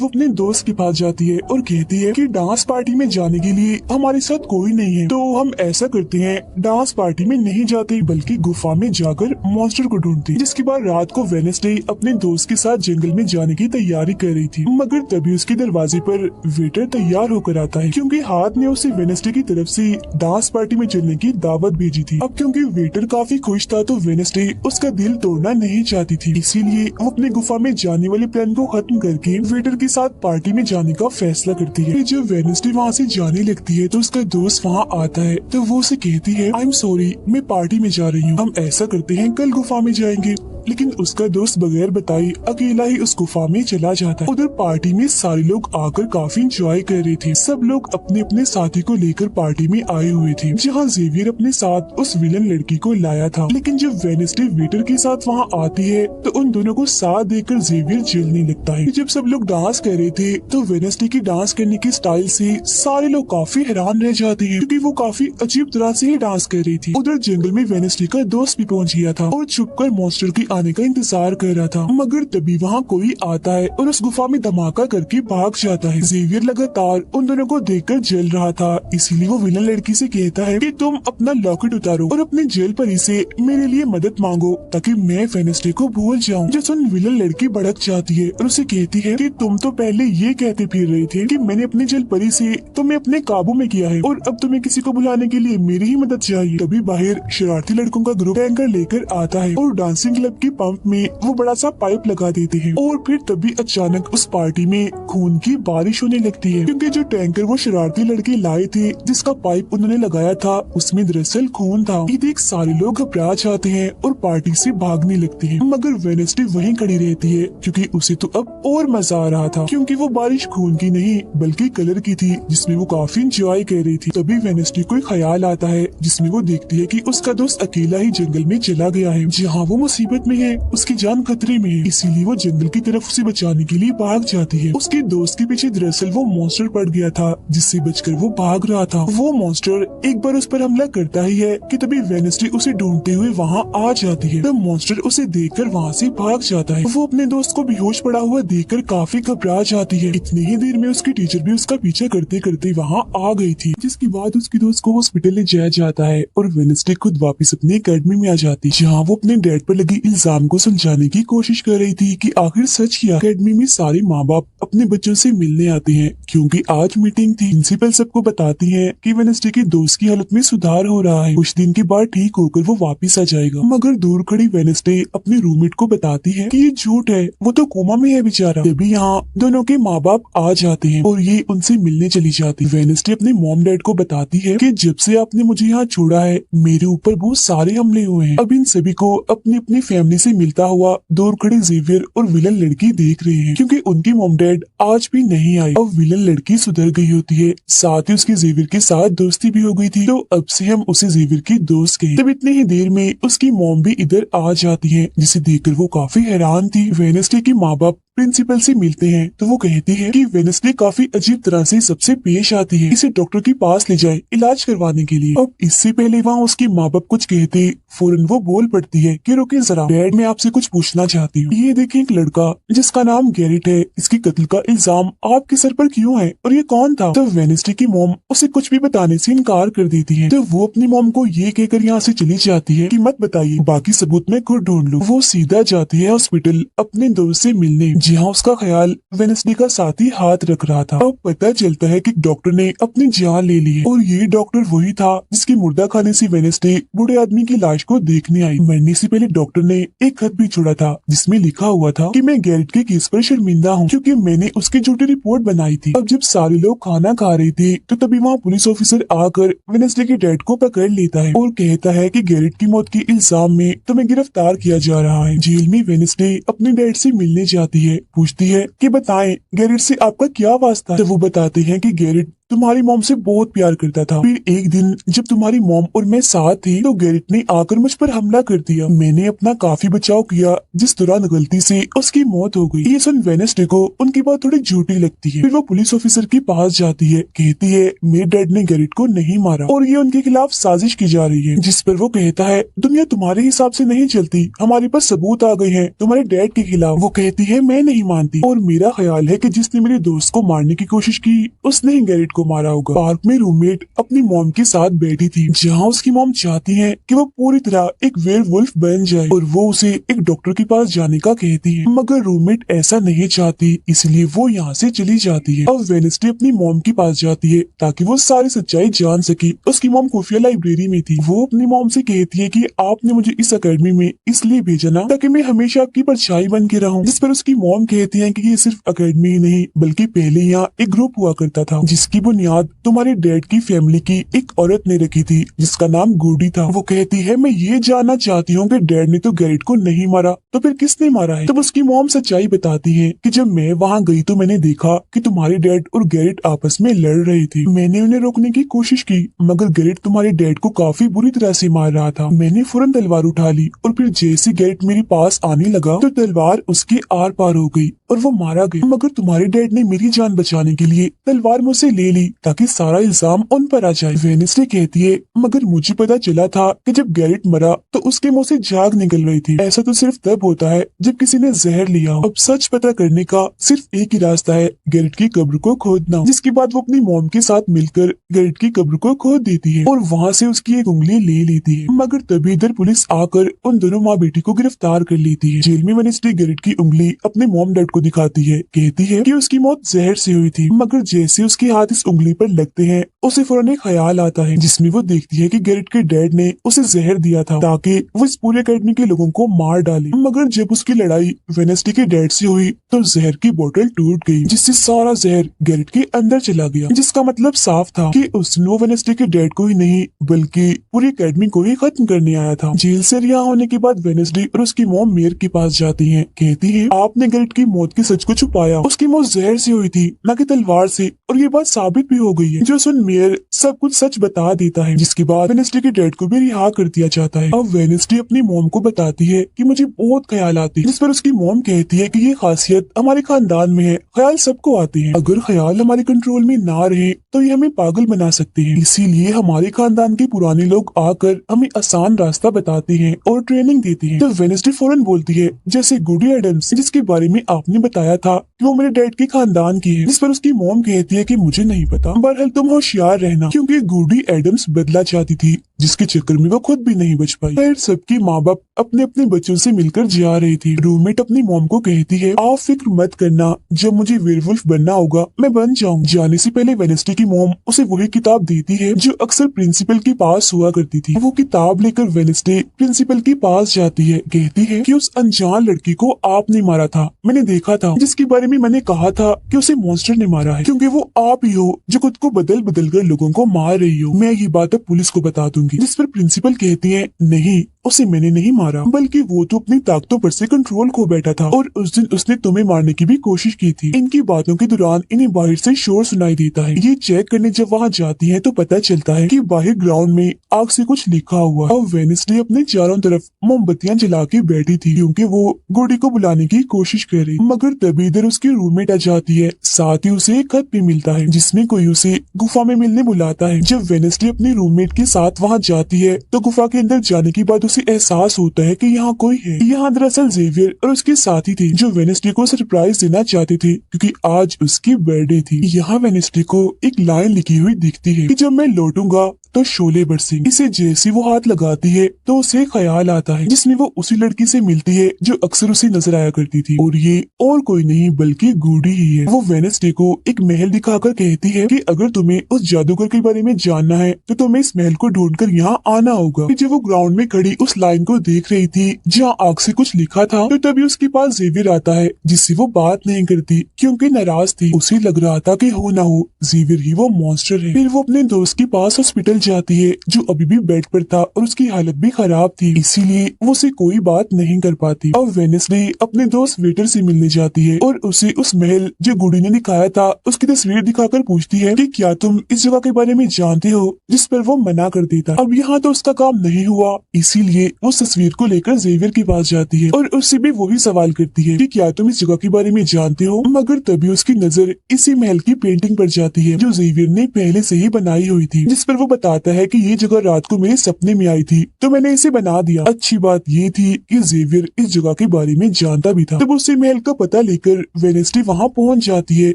वो अपने दोस्त के पास जाती है और कहती है कि डांस पार्टी में जाने के लिए हमारे साथ कोई नहीं है, तो हम ऐसा करते हैं डांस पार्टी में नहीं जाते बल्कि गुफा में जाकर मॉन्स्टर को ढूंढते हैं। जिसके बाद रात को वेडनेसडे अपने दोस्त के साथ जंगल में जाने की तैयारी कर रही थी, मगर तभी उसके दरवाजे पर वेटर तैयार होकर आता है क्योंकि हाथ ने उसे वेडनेसडे की तरफ से डांस पार्टी में चलने की दावत भेजी थी। अब क्योंकि वेटर काफी खुश था तो वेडनेसडे उसका दिल तोड़ना नहीं चाहती थी, इसीलिए वो अपने गुफा में जाने वाले प्लान को खत्म करके वेटर के साथ पार्टी में जाने का फैसला करती है। जब वेडनेसडे वहाँ से जाने लगती है तो उसका दोस्त वहाँ आता है तो वो उसे कहती है, आई एम सॉरी मैं पार्टी में जा रही हूँ, हम ऐसा करते हैं कल गुफा में जाएंगे। लेकिन उसका दोस्त बगैर बताई अकेला ही उस गुफा में चला जाता है। उधर पार्टी में सारे लोग आकर काफी एंजॉय कर रहे थे। सब लोग अपने अपने साथी को लेकर पार्टी में आए हुए थे, जहाँ जेवियर अपने साथ उस विलन लड़की को लाया था। लेकिन जब वेडनेसडे वेटर के साथ वहाँ आती है तो उन दोनों को साथ देखकर जेवियर जलने लगता है। जब सब लोग डांस कर रहे थे तो वेडनेसडे की डांस करने की स्टाइल से सारे लोग काफी हैरान रह जाते हैं क्योंकि वो काफी अजीब तरह से ही डांस कर रही थी। उधर जंगल में वेडनेसडे का दोस्त भी पहुँच गया था और छुपकर मॉन्स्टर की आने का इंतजार कर रहा था, मगर तभी वहाँ कोई आता है और उस गुफा में धमाका करके भाग जाता है। जेवियर लगातार उन दोनों को देखकर जल रहा था, इसीलिए वो विलन लड़की से कहता है कि तुम अपना लॉकेट उतारो और अपने जेल परी से मेरे लिए मदद मांगो ताकि मैं वेडनेसडे को भूल जाऊं। जो सुन विलन लड़की भड़क जाती है और उसे कहती है कि तुम तो पहले ये कहते फिर रहे थे कि मैंने अपने जेल परी से तुम्हें अपने काबू में किया है और अब तुम्हें किसी को बुलाने के लिए मेरी ही मदद चाहिए। तभी बाहर शरारती लड़कों का ग्रुप टैंकर लेकर आता है और डांसिंग क्लब के पंप में वो बड़ा सा पाइप लगा देते हैं और फिर तभी अचानक उस पार्टी में खून की बारिश होने लगती है क्योंकि जो टैंकर वो शरारती लड़के लाए थे जिसका पाइप उन्होंने लगाया था उसमें दरअसल खून था। ये देख सारे लोग घबरा जाते हैं और पार्टी से भागने लगते हैं, मगर वेडनेसडे वहीं खड़ी रहती है क्योंकि उसे तो अब और मजा आ रहा था क्योंकि वो बारिश खून की नहीं बल्कि कलर की थी जिसमें वो काफी इंजॉय कर रही थी। तभी वेडनेसडे को एक ख्याल आता है जिसमें वो देखती है कि उसका दोस्त अकेला ही जंगल में चला गया है जहाँ वो मुसीबत में है, उसकी जान खतरे में है, इसीलिए वो जंगल की तरफ उसे बचाने के लिए भाग जाती है। उसके दोस्त के पीछे दरअसल वो मॉन्स्टर पड़ गया था जिससे बचकर वो भाग रहा था। वो मॉन्स्टर एक बार उस पर हमला करता ही है कि तभी वेडनेसडे उसे ढूंढते हुए वहाँ आ जाती है। तब मॉन्स्टर उसे देखकर वहाँ से भाग जाता है। वो अपने दोस्त को बेहोश पड़ा हुआ देखकर काफी घबरा जाती है। इतनी ही देर में उसकी टीचर भी उसका पीछा करते करते वहाँ आ गई थी, जिसके बाद उसकी दोस्त को हॉस्पिटल ले जाया जाता है और वेडनेसडे खुद वापस अपनी एकेडमी में आ जाती है जहाँ वो अपने डैड पर लगी इल्जाम को सुलझाने की कोशिश कर रही थी कि आखिर सच क्या। अकेडमी में सारे माँ बाप अपने बच्चों से मिलने आते हैं क्योंकि आज मीटिंग थी। प्रिंसिपल सबको बताती है कि वेडनेसडे की दोस्त की हालत में सुधार हो रहा है, कुछ दिन के बाद ठीक होकर वो वापस आ जाएगा। मगर दूर खड़ी वेडनेसडे अपने रूममेट को बताती है कि ये झूठ है, वो तो कोमा में है बेचारा। तभी यहाँ दोनों के माँ बाप आ जाते हैं और ये उनसे मिलने चली जाती है। वेडनेसडे अपने मॉम डैड को बताती है कि जब से आपने मुझे यहाँ छोड़ा है मेरे ऊपर बहुत सारे हमले हुए हैं। अब इन सभी को अपनी अपनी फैमिली से मिलता हुआ दूर खड़ी जेवियर और विलन लड़की देख रहे हैं क्योंकि उनकी मॉम डैड आज भी नहीं आई। अब विलन लड़की सुधर गई होती है, साथ ही उसकी जेवियर के साथ दोस्ती भी हो गई थी, तो अब से हम उसे जेवियर की दोस्त कहें। तब इतनी ही देर में उसकी मॉम भी इधर आ जाती है, जिसे देखकर वो काफी हैरान थी। वेडनेसडे के माँ बाप प्रिंसिपल से मिलते हैं तो वो कहती है कि वेडनेसडे काफी अजीब तरह से सबसे पेश आती है, इसे डॉक्टर के पास ले जाए इलाज करवाने के लिए। अब इससे पहले वहाँ उसके माँ बाप कुछ कहते फौरन वो बोल पड़ती है कि रुकिए जरा डैड, मैं आपसे कुछ पूछना चाहती हूँ। ये देखिए एक लड़का जिसका नाम गैरेट है, इसकी कत्ल का इल्जाम आपके सर पर क्यों है और ये कौन था? तो वेडनेसडे की मॉम उसे कुछ भी बताने से इनकार कर देती है। तो वो अपनी मॉम को ये कहकर यहाँ से चली जाती है कि मत बताइए, बाकी सबूत मैं खुद ढूंढ लूँ। वो सीधा जाती है हॉस्पिटल अपने दोस्त से मिलने, जहाँ उसका ख्याल वेडनेसडे का साथी हाथ रख रहा था। अब पता चलता है कि डॉक्टर ने अपनी जान ले ली है और ये डॉक्टर वही था जिसकी मुर्दा खाने से वेडनेसडे बूढ़े आदमी की लाश को देखने आई। मरने से पहले डॉक्टर ने एक खत भी छोड़ा था जिसमें लिखा हुआ था कि मैं गैरेट के केस पर शर्मिंदा हूँ क्योंकि मैंने उसकी झूठी रिपोर्ट बनाई थी। अब जब सारे लोग खाना खा रहे थे तो तभी वहाँ पुलिस ऑफिसर आकर वेडनेसडे के डैड को पकड़ लेता है और कहता है कि गैरेट की मौत के इल्जाम में तुम्हें गिरफ्तार किया जा रहा है। जेल में वेडनेसडे अपने डैड से मिलने जाती है, पूछती है कि बताएं गैरेट से आपका क्या वास्ता। तो वो बताते हैं कि गैरेट तुम्हारी मॉम से बहुत प्यार करता था, फिर एक दिन जब तुम्हारी मॉम और मैं साथ थे तो गैरेट ने आकर मुझ पर हमला कर दिया। मैंने अपना काफी बचाव किया जिस दौरान गलती से उसकी मौत हो गई। ये सुन वेडनेसडे को उनकी बात थोड़ी झूठी लगती है। फिर वो पुलिस ऑफिसर के पास जाती है, कहती है मेरे डैड ने गैरेट को नहीं मारा और ये उनके खिलाफ साजिश की जा रही है। जिस पर वो कहता है दुनिया तुम्हारे हिसाब से नहीं चलती, हमारे पास सबूत आ गए हैं तुम्हारे डैड के खिलाफ। वो कहती है मैं नहीं मानती और मेरा ख्याल है कि जिसने मेरे दोस्त को मारने की कोशिश की उसने ही गैरेट को मारा होगा। पार्क में रूममेट अपनी मॉम के साथ बैठी थी, जहाँ उसकी मॉम चाहती है कि वो पूरी तरह एक वेयरवुल्फ बन जाए और वो उसे एक डॉक्टर के पास जाने का कहती है, मगर रूममेट ऐसा नहीं चाहती, इसलिए वो यहाँ से चली जाती है। अब वेडनेसडे अपनी मॉम के पास जाती है ताकि वो सारी सच्चाई जान सके। उसकी मॉम खुफिया लाइब्रेरी में थी। वो अपनी मॉम से कहती है कि आपने मुझे इस अकेडमी में इसलिए भेजा ना ताकि मैं हमेशा आपकी परछाई बन के रहूं। जिस पर उसकी मॉम कहती है कि ये सिर्फ अकेडमी ही नहीं बल्कि पहले यहाँ एक ग्रुप हुआ करता था जिसकी बुनियाद तुम्हारे डैड की फैमिली की एक औरत ने रखी थी जिसका नाम गुडी था। वो कहती है मैं ये जानना चाहती हूँ कि डैड ने तो गैरेट को नहीं मारा तो फिर किसने मारा है? तब उसकी मॉम सच्चाई बताती है कि जब मैं वहाँ गई तो मैंने देखा कि तुम्हारे डैड और गैरेट आपस में लड़ रहे थे। मैंने उन्हें रोकने की कोशिश की मगर गैरेट तुम्हारे डैड को काफी बुरी तरह से मार रहा था। मैंने फौरन तलवार उठा ली और फिर जैसे गैरेट मेरे पास आने लगा तो तलवार उसके आर पार हो गई और वो मारा गया। मगर तुम्हारे डैड ने मेरी जान बचाने के लिए तलवार मुझसे ले ली ताकि सारा इल्जाम उन पर आ जाए। वेडनेसडे कहती है मगर मुझे पता चला था कि जब गैरेट मरा तो उसके मुंह से झाग निकल रही थी। ऐसा तो सिर्फ तब होता है जब किसी ने जहर लिया हो। अब सच पता करने का सिर्फ एक ही रास्ता है, गैरेट की कब्र को खोदना। जिसके बाद वो अपनी मॉम के साथ मिलकर गैरेट की कब्र को खोद देती है और वहाँ से उसकी एक उंगली ले लेती है। मगर तभी इधर पुलिस आकर उन दोनों माँ बेटी को गिरफ्तार कर लेती है। जेल में वेडनेसडे गैरेट की उंगली अपने मॉम डैड को दिखाती है, कहती है कि उसकी मौत जहर से हुई थी। मगर जैसे उसके हाथ इस उंगली पर लगते हैं उसे फौरन एक ख्याल आता है जिसमें वो देखती है कि गैरेट के डैड ने उसे जहर दिया था ताकि वो इस पूरे अकेडमी के लोगों को मार डाले। मगर जब उसकी लड़ाई वेडनेसडे के डैड से हुई तो जहर की बोतल टूट गई जिससे सारा जहर गैरेट के अंदर चला गया, जिसका मतलब साफ था कि उसने वो वेडनेसडे के डैड को ही नहीं बल्कि पूरी अकेडमी को ही खत्म करने आया था। जेल से रिहा होने के बाद वेडनेसडे और उसकी मॉम मेयर के पास जाती है, कहती है आपने गैरेट की मौत के सच को छुपाया, उसकी मौत जहर से हुई थी न कि तलवार से और ये बात साबित भी हो गई है। जो सुन मेयर सब कुछ सच बता देता है जिसके बाद वेडनेसडे के डैड को भी रिहा कर दिया जाता है। अब वेडनेसडे अपनी मॉम को बताती है कि मुझे बहुत ख्याल आते हैं, जिस पर उसकी मॉम कहती है कि ये खासियत हमारे खानदान में है, ख्याल सबको आते हैं, अगर ख्याल हमारे कंट्रोल में ना रहे तो ये हमें पागल बना सकते हैं, इसीलिए हमारे खानदान के पुराने लोग आकर हमें आसान रास्ता बताते हैं और ट्रेनिंग देते हैं। तो वेडनेसडे फौरन बोलती है जैसे गुडी एडम्स जिसके बारे में आपने बताया था कि वो मेरे डैड के खानदान की है, जिस पर उसकी मॉम कहती है कि मुझे नहीं पता, बहरहाल तुम होशियार रहना क्योंकि गुडी एडम्स बदला चाहती थी जिसके चक्कर में वो खुद भी नहीं बच पाई। फिर सबकी माँ बाप अपने अपने बच्चों से मिलकर जा रही थी। रूममेट अपनी मॉम को कहती है, आप फिक्र मत करना, जब मुझे वेयरवुल्फ बनना होगा मैं बन जाऊंगी। जाने से पहले वेडनेसडे की मॉम उसे वही किताब देती है जो अक्सर प्रिंसिपल के पास हुआ करती थी। वो किताब लेकर वेडनेसडे प्रिंसिपल के पास जाती है, कहती है कि उस अनजान लड़की को आपने मारा था, मैंने देखा था, जिसके बारे में मैंने कहा था कि उसे मॉन्स्टर ने मारा है, क्योंकि वो आप ही हो जो खुद को बदल बदल कर लोगों को मार रही हो। मैं ये बात अब पुलिस को बता दूंगी। जिस पर प्रिंसिपल कहती है, नहीं, उसे मैंने नहीं मारा, बल्कि वो तो अपनी ताकतों पर से कंट्रोल खो बैठा था और उस दिन उसने तुम्हें मारने की भी कोशिश की थी। इनकी बातों के दौरान इन्हें बाहर से शोर सुनाई देता है। ये चेक करने जब वहाँ जाती है तो पता चलता है कि बाहर ग्राउंड में आग से कुछ लिखा हुआ। और वेडनेसडे अपने चारों तरफ मोमबत्तियां जला के बैठी थी क्योंकि वो गुडी को बुलाने की कोशिश कर रही, मगर तभी इधर उसकी रूममेट आ जाती है। साथ ही उसे एक खत भी मिलता है जिसमें कोई उसे गुफा में मिलने बुलाता है। जब वेडनेसडे अपनी रूममेट के साथ वहाँ जाती है तो गुफा के अंदर जाने के बाद उसे एहसास होता है कि यहाँ कोई है। यहाँ दरअसल जेवियर और उसके साथी थे जो वेडनेसडे को सरप्राइज देना चाहते थे क्योंकि आज उसकी बर्थडे थी। यहाँ वेडनेसडे को एक लाइन लिखी हुई दिखती है कि जब मैं लौटूंगा तो शोले बरसेंगे। इसे जैसे वो हाथ लगाती है तो उसे ख्याल आता है जिसमें वो उसी लड़की से मिलती है जो अक्सर उसे नजर आया करती थी, और ये और कोई नहीं बल्कि गुडी ही है। वो वेडनेसडे को एक महल दिखाकर कहती है कि अगर तुम्हें उस जादूगर के बारे में जानना है तो तुम्हें इस महल को ढूंढकर यहाँ आना होगा। जब वो ग्राउंड में खड़ी उस लाइन को देख रही थी जहाँ आग से कुछ लिखा था तो तभी उसके पास जेवियर आता है जिससे वो बात नहीं करती क्योंकि नाराज थी। उसे लग रहा था कि हो ना हो जेवियर ही वो मॉन्स्टर है। फिर वो अपने दोस्त के पास हॉस्पिटल जाती है जो अभी भी बेड पर था और उसकी हालत भी खराब थी, इसीलिए वो उसे कोई बात नहीं कर पाती। अब वेडनेसडे अपने दोस्त वेटर से मिलने जाती है और उसे उस महल जो गुडी ने दिखाया था उसकी तस्वीर दिखाकर पूछती है कि क्या तुम इस जगह के बारे में जानते हो, जिस पर वो मना कर देता। अब यहाँ तो उसका काम नहीं हुआ, इसीलिए वो तस्वीर को लेकर जेवियर के पास जाती है और उससे भी वही सवाल करती है कि क्या तुम इस जगह के बारे में जानते हो, मगर तभी उसकी नजर इसी महल की पेंटिंग पर जाती है जो जेवियर ने पहले से ही बनाई हुई थी, जिस पर वो बताता है कि ये जगह रात को मेरे सपने में आई थी तो मैंने इसे बना दिया। अच्छी बात ये थी कि जेवियर इस जगह के बारे में जानता भी था। तब उसे महल का पता लेकर वेडनेसडे वहाँ पहुँच जाती है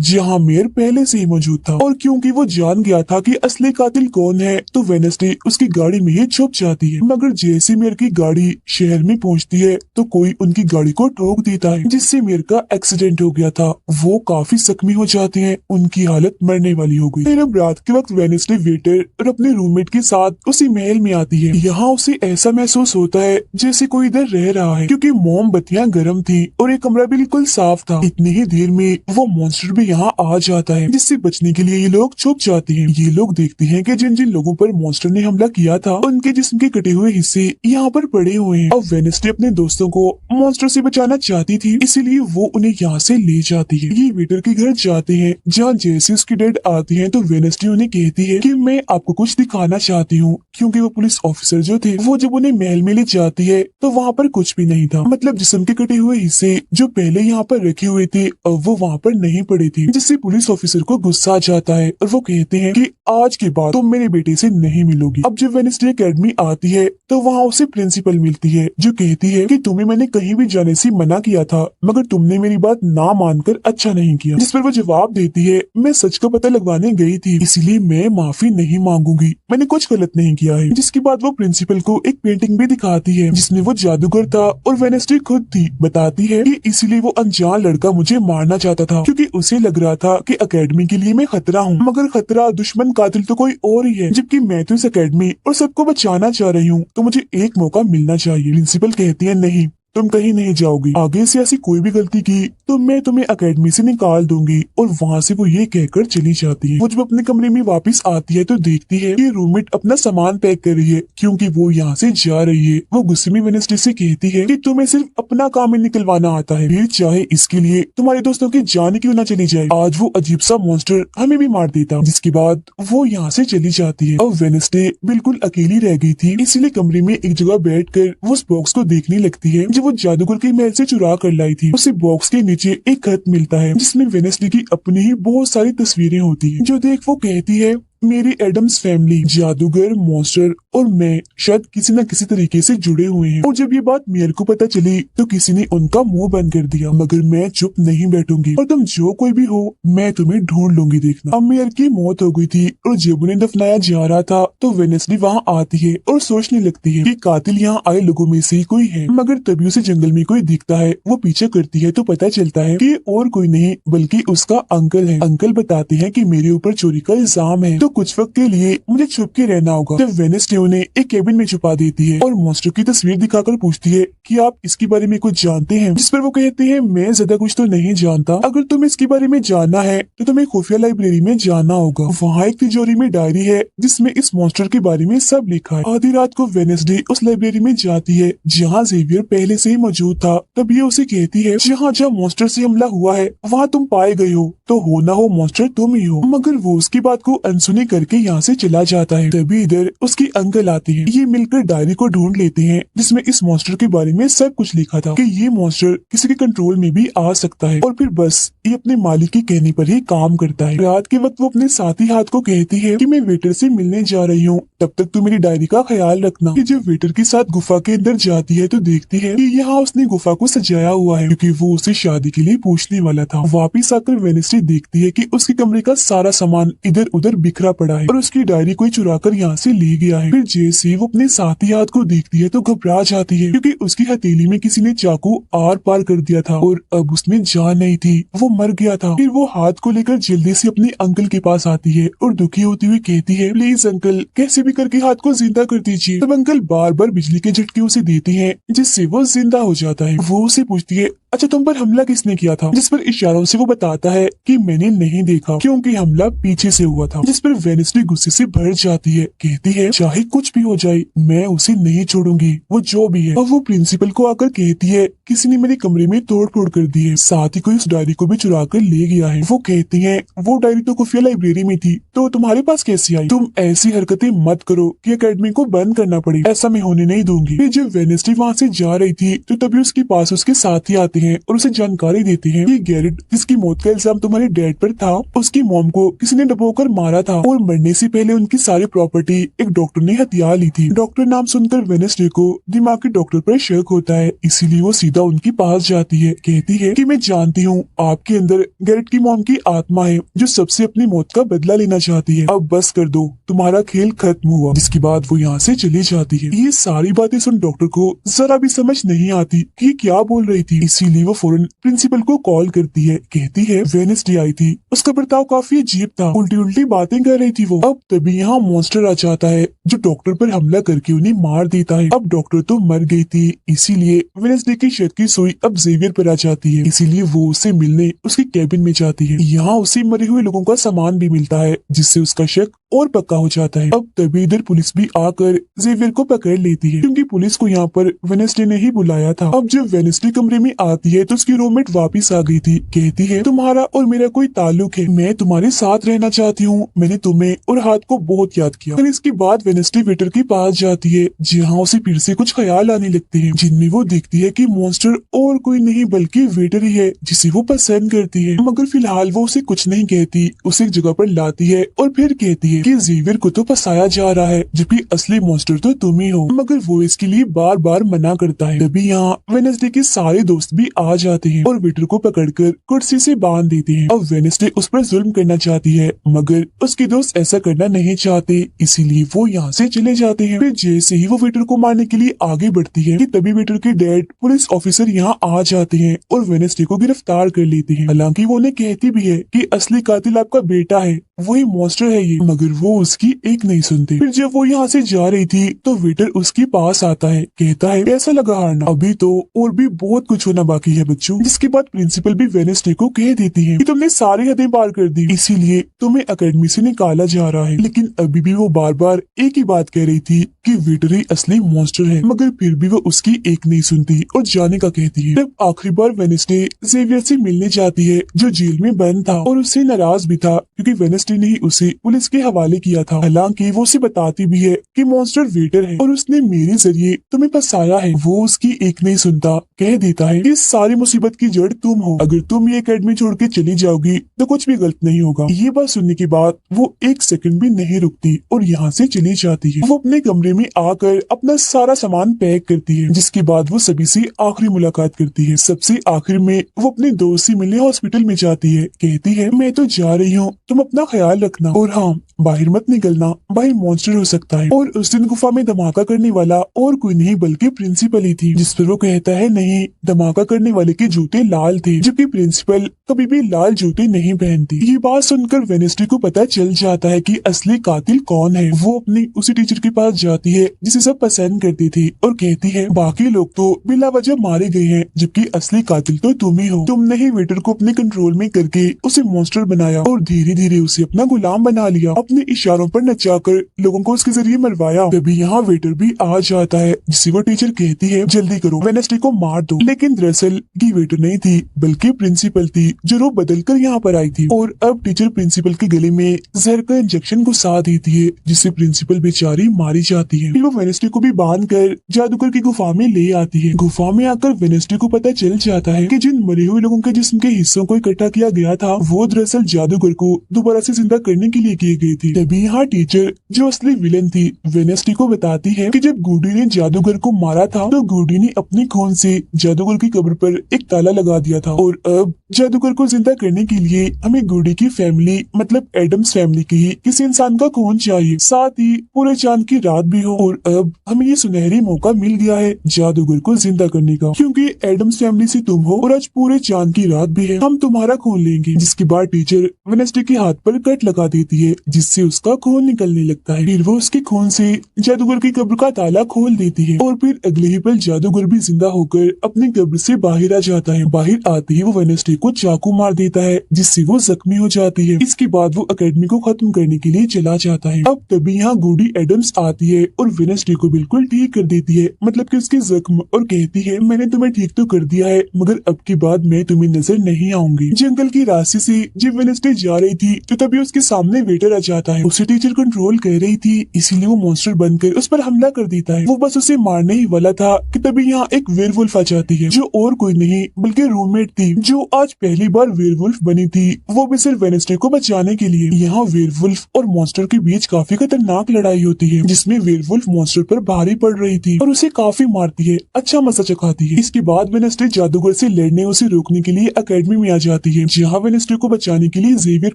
जहाँ मेयर पहले से ही मौजूद था, और क्योंकि वो जान गया था कि असली कातिल कौन है तो वेडनेसडे उसकी गाड़ी में ही छुप जाती है। मगर जैसे मेयर की गाड़ी शहर में पहुँचती है तो कोई उनकी गाड़ी को ठोक देता है जिससे मेयर का एक्सीडेंट हो गया था। वो काफी जख्मी हो जाते हैं, उनकी हालत मरने वाली हो गई। फिर अब रात के वक्त वेडनेसडे वेटर और अपने रूममेट के साथ उसी महल में आती है। यहाँ उसे ऐसा महसूस होता है जैसे कोई इधर रह रहा है क्योंकि मोमबत्तियां गर्म थी और ये कमरा बिल्कुल साफ था। इतनी ही देर में वो मॉन्स्टर भी यहाँ आ जाता है जिससे बचने के लिए ये लोग छुप जाते हैं। ये लोग देखते हैं कि जिन जिन लोगों पर मॉन्स्टर ने हमला किया था उनके जिस्म के कटे हुए हिस्से यहाँ पर पड़े हुए हैं। अब वेडनेसडे अपने दोस्तों को मॉन्स्टर से बचाना चाहती थी, इसीलिए वो उन्हें यहाँ से ले जाती है। ये वेटर के घर जाते हैं जहाँ जैसे उसकी डेड आती है तो वेडनेसडे उन्हें कहती है कि मैं आपको कुछ दिखाना चाहती हूँ, क्योंकि वो पुलिस ऑफिसर जो थे वो जब उन्हें महल में ले जाती है तो वहाँ पर कुछ भी नहीं था, मतलब जिस्म के कटे हुए हिस्से जो पहले यहाँ पर रखे हुए थे अब वो वहाँ पर नहीं पड़े थे, जिससे पुलिस ऑफिसर को गुस्सा आ जाता है और वो कहते हैं कि आज के बाद तुम मेरे बेटे से नहीं मिलोगी। अब जब वेडनेसडे एकेडमी आती है तो वहाँ उसे प्रिंसिपल मिलती है जो कहती है कि तुम्हें मैंने कहीं भी जाने से मना किया था मगर तुमने मेरी बात ना मानकर अच्छा नहीं किया। जिस पर वो जवाब देती है, मैं सच का पता लगवाने गई थी इसलिए मैं माफी नहीं मांगूंगी, मैंने कुछ गलत नहीं किया है। जिसके बाद वो प्रिंसिपल को एक पेंटिंग भी दिखाती है जिसमें वो जादूगर था और वेडनेसडे खुद थी। बताती है कि इसीलिए वो अनजान लड़का मुझे मारना चाहता था क्योंकि उसे लग रहा था कि एकेडमी के लिए मैं खतरा हूँ, मगर खतरा दुश्मन कातिल तो कोई और ही है, जबकि मैं तो इस एकेडमी और सबको बचाना चाह रही हूँ तो मुझे एक मौका मिलना चाहिए। प्रिंसिपल कहती है नहीं, तुम कहीं नहीं जाओगी, आगे से ऐसी कोई भी गलती की तो मैं तुम्हें एकेडमी से निकाल दूंगी। और वहाँ से वो ये कहकर चली जाती है। वो जब अपने कमरे में वापस आती है तो देखती है कि रूममेट अपना सामान पैक कर रही है क्योंकि वो यहाँ से जा रही है। वो गुस्से में वेडनेसडे से कहती है कि तुम्हें सिर्फ अपना काम ही निकलवाना आता है, फिर चाहे इसके लिए तुम्हारे दोस्तों की जान क्यों ना चली जाए। आज वो अजीब सा मॉन्स्टर हमें भी मार देता। जिसके बाद वो यहाँ से चली जाती है। अब वेडनेसडे बिल्कुल अकेली रह गई थी, इसीलिए कमरे में एक जगह बैठकर वो उस बॉक्स को देखने लगती है जो वो जादूगर के महल से चुरा कर लाई थी। उसे बॉक्स के नीचे एक खत मिलता है जिसमें वेडनेसडे की अपनी ही बहुत सारी तस्वीरें होती हैं जो देख वो कहती है मेरी एडम्स फैमिली, जादूगर, मॉन्स्टर और मैं शायद किसी न किसी तरीके से जुड़े हुए हैं। और जब ये बात मेयर को पता चली तो किसी ने उनका मुंह बंद कर दिया, मगर मैं चुप नहीं बैठूंगी और तुम जो कोई भी हो मैं तुम्हें ढूंढ लूंगी देखना। अब मेयर की मौत हो गई थी और जब उन्हें दफनाया जा रहा था तो वेनेसडे वहाँ आती है और सोचने लगती है कि कातिल यहाँ आए लोगों में से ही कोई है, मगर तभी उसे जंगल में कोई दिखता है। वो पीछे करती है तो पता चलता है कि और कोई नहीं बल्कि उसका अंकल है। अंकल बताते हैं कि मेरे ऊपर चोरी का इल्जाम है तो कुछ वक्त के लिए मुझे छुप के रहना होगा। जब वेनेसडे उन्हें एक केबिन में छुपा देती है और मॉन्स्टर की तस्वीर दिखाकर पूछती है कि आप इसके बारे में कुछ जानते हैं, जिस पर वो कहते हैं मैं ज्यादा कुछ तो नहीं जानता, अगर तुम्हें इसके बारे में जानना है तो तुम्हें खुफिया लाइब्रेरी में जाना होगा। वहाँ एक तिजोरी में डायरी है जिसमें इस मॉन्स्टर के बारे में सब लिखा है। आधी रात को वेनेसडे उस लाइब्रेरी में जाती है जहाँ जेवियर पहले से ही मौजूद था। तब ये उसे कहती है जहाँ जहाँ मॉन्स्टर से हमला हुआ है वहाँ तुम पाए गए हो, तो हो ना हो मॉन्स्टर तुम ही हो। मगर वो उसकी बात को अनसुनी करके यहाँ से चला जाता है। तभी इधर उसकी अंकल आते हैं। ये मिलकर डायरी को ढूंढ लेते हैं जिसमें इस मॉन्स्टर के बारे में सब कुछ लिखा था कि ये मॉन्स्टर किसी के कंट्रोल में भी आ सकता है और फिर बस ये अपने मालिक के कहने पर ही काम करता है। रात के वक्त वो अपने साथी हाथ को कहती है कि मैं वेटर से मिलने जा रही हूँ, तब तक तू मेरी डायरी का ख्याल रखना। कि जब वेटर के साथ गुफा के अंदर जाती है तो देखती है कि यहाँ उसने गुफा को सजाया हुआ है क्योंकि वो उसे शादी के लिए पूछने वाला था। वापिस आकर वेनेसडे देखती है कि उसके कमरे का सारा सामान इधर उधर बिखरा पड़ा है और उसकी डायरी कोई चुरा कर यहाँ से ले गया है। फिर जैसे वो अपने साथी हाथ को देखती है तो घबरा जाती है क्योंकि उसकी हथेली में किसी ने चाकू आर पार कर दिया था और अब उसमें जान नहीं थी, वो मर गया था। फिर वो हाथ को लेकर जल्दी से अपने अंकल के पास आती है और दुखी होती हुई कहती है प्लीज अंकल कैसे भी करके हाथ को जिंदा कर दीजिए। तब अंकल बार बार बिजली के झटके उसे देते हैं जिससे वो जिंदा हो जाता है। वो उसे पूछती है अच्छा तुम पर हमला किसने किया था, जिस पर इशारों से वो बताता है कि मैंने नहीं देखा क्योंकि हमला पीछे से हुआ था। जिस पर वेनेसडे गुस्से से भर जाती है, कहती है चाहे कुछ भी हो जाए मैं उसे नहीं छोड़ूंगी, वो जो भी है। और वो प्रिंसिपल को आकर कहती है किसी ने मेरे कमरे में तोड़ फोड़ कर दी है, साथ ही कोई उस डायरी को भी चुरा कर ले गया है। वो कहती है वो डायरी तो खुफिया लाइब्रेरी में थी तो तुम्हारे पास कैसे आई, तुम ऐसी हरकतें मत करो कि अकेडमी को बंद करना पड़े, ऐसा मैं होने नहीं दूंगी। फिर जब वेनेसडे वहाँ से जा रही थी तो तभी उसके पास उसके साथी आते हैं और उसे जानकारी देते हैं कि गैरेट जिसकी मौत का इल्जाम तुम्हारे डैड पर था उसकी मॉम को किसी ने डबोकर मारा था और मरने से पहले उनकी सारी प्रॉपर्टी एक डॉक्टर ने हथिया ली थी। डॉक्टर नाम सुनकर वेनेसडे को दिमागी डॉक्टर पर शक होता है, इसीलिए वो सीधा उनके पास जाती है। कहती है कि मैं जानती हूँ आपके अंदर गैरेट की मॉम की आत्मा है जो सबसे अपनी मौत का बदला लेना चाहती है, अब बस कर दो तुम्हारा खेल खत्म हुआ। जिसके बाद वो यहाँ से चली जाती है। ये सारी बातें सुन डॉक्टर को जरा भी समझ नहीं आती कि क्या बोल रही थी, इसीलिए वो फौरन प्रिंसिपल को कॉल करती है। कहती है वेनेसडे आई थी, उसका बर्ताव काफी अजीब था, उल्टी उल्टी बातें कर रही थी वो। अब तभी यहाँ मॉन्स्टर आ जाता है जो डॉक्टर पर हमला करके उन्हें मार देता है। अब डॉक्टर तो मर गई थी, इसीलिए वेनेसडे की शक की सुई अब जेवियर पर आ जाती है, इसीलिए वो उसे मिलने उसके कैबिन में जाती है। यहाँ उसे मरे हुए लोगों का सामान भी मिलता है जिससे उसका शक और पक्का हो जाता है। अब तभी इधर पुलिस भी आकर जेवियर को पकड़ लेती है क्योंकि पुलिस को यहाँ पर वेनेसडे ने ही बुलाया था। अब जब वेनेसडे कमरे में आती है तो उसकी रूममेट वापस आ गई थी। कहती है तुम्हारा और मेरा कोई ताल्लुक है, मैं तुम्हारे साथ रहना चाहती हूँ, मैंने तुम्हें और हाथ को बहुत याद किया। फिर इसके बाद वेनेसडे वेटर के पास जाती है जहाँ उसे फिर से कुछ ख्याल आने लगते हैं जिनमें वो देखती है कि मॉन्स्टर और कोई नहीं बल्कि वेटर ही है जिसे वो पसंद करती है। मगर फिलहाल वो उसे कुछ नहीं कहती, उसे एक जगह पर लाती है और फिर कहती है कि जेवियर को तो फंसाया जा रहा है जबकि असली मॉन्स्टर तो तुम ही हो, मगर वो इसके लिए बार बार मना करता है। तभी यहाँ वेनेसडे के सारे दोस्त भी आ जाते हैं और वेटर को पकड़कर कुर्सी से बांध देते हैं। अब वेनेसडे उस पर जुल्म करना चाहती है मगर उसके दोस्त ऐसा करना नहीं चाहते, इसीलिए वो यहाँ से चले जाते हैं। फिर जैसे ही वो वेटर को मारने के लिए आगे बढ़ती है कि तभी वेटर के डैड पुलिस ऑफिसर यहाँ आ जाते हैं और वेनेसडे को गिरफ्तार कर लेते हैं। हालांकि वो उन्हें कहती भी है कि असली कातिल आपका बेटा है, वही मॉन्स्टर है ये, मगर वो उसकी एक नहीं सुनते। फिर जब वो यहाँ से जा रही थी तो वेटर उसके पास आता है, कहता है कैसा लगा हारना, अभी तो और भी बहुत कुछ होना बाकी है बच्चों। जिसके बाद प्रिंसिपल भी वेनेसडे को कह देती है कि तुमने सारी हदें पार कर दी, इसीलिए तुम्हें अकेडमी से निकाला जा रहा है। लेकिन अभी भी वो बार बार एक ही बात कह रही थी कि वेटर ही असली मॉन्स्टर है, मगर फिर भी वो उसकी एक नहीं सुनती और जाने का कहती है। तब आखिरी बार वेनेसडे जेवियर से मिलने जाती है जो जेल में बंद था और उससे नाराज भी था क्योंकि वेनेसडे ने ही उसे पुलिस के हवाले किया था। हालांकि वो उसे बताती भी है कि मॉन्स्टर वेटर है और उसने मेरे जरिए तुम्हें फंसाया है। वो उसकी एक नहीं सुनता, कह देता है कि सारी मुसीबत की जड़ तुम हो, अगर तुम ये अकेडमी छोड़ के चली जाओगी तो कुछ भी गलत नहीं होगा। ये बात सुनने के बाद वो एक सेकंड भी नहीं रुकती और यहाँ से चली जाती है। वो अपने कमरे में आकर अपना सारा सामान पैक करती है, जिसके बाद वो सभी से आखिरी मुलाकात करती है। सबसे आखिर में वो अपने दोस्त से मिलने हॉस्पिटल में जाती है। कहती है मैं तो जा रही हूँ, तुम अपना ख्याल रखना और हाँ बाहर मत निकलना, बाहर मॉन्स्टर हो सकता है। और उस दिन गुफा में धमाका करने वाला और कोई नहीं बल्कि प्रिंसिपल ही थी, जिस पर वो कहता है नहीं, धमाका करने वाले के जूते लाल थे, जबकि प्रिंसिपल कभी भी लाल जूते नहीं पहनती। ये बात सुनकर वेनेस्डे को पता चल जाता है कि असली कातिल कौन है। वो अपनी उसी टीचर के पास जाती है जिसे सब पसंद करती थी और कहती है बाकी लोग तो बिला वजह मारे गए हैं, जबकि असली कातिल तो तुम ही हो। तुमने ही वेटर को अपने कंट्रोल में करके उसे मॉन्स्टर बनाया और धीरे धीरे उसे अपना गुलाम बना लिया, अपने इशारों पर नचाकर लोगों को उसके जरिए मरवाया। तभी यहाँ वेटर भी आ जाता है, जिसे वो टीचर कहती है जल्दी करो, वेनेस्डे को मार दो। लेकिन दरअसल ये वेटर नहीं थी बल्कि प्रिंसिपल थी, जो रूप बदल कर यहाँ पर आई थी। और अब टीचर प्रिंसिपल के गले में जहर का इंजेक्शन घुसा देती है, जिससे प्रिंसिपल बेचारी मारी जाती है। फिर वो वेनेस्डे को भी बांध कर जादूगर की गुफा में ले आती है। गुफा में आकर वेनेस्डे को पता चल जाता है कि जिन मरे हुए लोगों के जिस्म के हिस्सों को इकट्ठा किया गया था वो दरअसल जादूगर को दोबारा से जिंदा करने के लिए किए गए थे। तभी यहाँ टीचर जो असली विलन थी वेनेस्डे को बताती है कि जब गुडी ने जादूगर को मारा था तो गुडी ने अपने खून से जादूगर की कब्र पर एक ताला लगा दिया था, और अब जादूगर को जिंदा करने के लिए हमें गुडी की फैमिली मतलब एडम्स फैमिली की ही किसी इंसान का खून चाहिए, साथ ही पूरे चांद की रात भी हो। और अब हमें ये सुनहरी मौका मिल गया है जादूगर को जिंदा करने का, क्योंकि एडम्स फैमिली से तुम हो और आज पूरे चांद की रात भी है, हम तुम्हारा खून लेंगे। जिसके बाद टीचर वेनेस्डे के हाथ पर कट लगा देती है, जिससे उसका खून निकलने लगता है। फिर वो उसके खून से जादूगर की कब्र का ताला खोल देती है और फिर अगले ही पल जादूगर भी जिंदा होकर अपनी कब्र से बाहर आ जाता है। बाहर आते ही वो वेनेस्डे को चाकू मार देता है, जिससे वो जख्मी हो जाती है। इसके बाद वो अकेडमी को खत्म करने के लिए चला जाता है। अब तभी यहाँ गुडी एडम्स आती है और वेनेस्डे को बिल्कुल ठीक कर देती है, मतलब कि उसके जख्म, और कहती है मैंने तुम्हें ठीक तो कर दिया है, मगर अब की बाद मैं तुम्हें नजर नहीं आऊंगी। जंगल की रास्ते से जब वेनेस्डे जा रही थी तो तभी उसके सामने वेटर आ जाता है। उसे टीचर कंट्रोल कर रही थी, इसीलिए वो मॉन्स्टर बनकर उस पर हमला कर देता है। वो बस उसे मारने ही वाला था कि तभी यहाँ एक वेयरवुल्फ आ जाती है, जो और कोई नहीं बल्कि रूममेट थी, जो आज पहली बार वेयरवुल्फ बनी थी, वो भी सिर्फ वेनेस्डे को बचाने के लिए। यहाँ वेयरवुल्फ और मॉन्स्टर के बीच काफी खतरनाक लड़ाई होती है, जिसमें वेयरवुल्फ मॉन्स्टर पर भारी पड़ रही थी और उसे काफी मारती है, अच्छा मजा चखाती है। इसके बाद वेनेस्डे जादूगर से लड़ने उसे रोकने के लिए अकेडमी में आ जाती है, जहाँ वेनेस्डे को बचाने के लिए जेवियर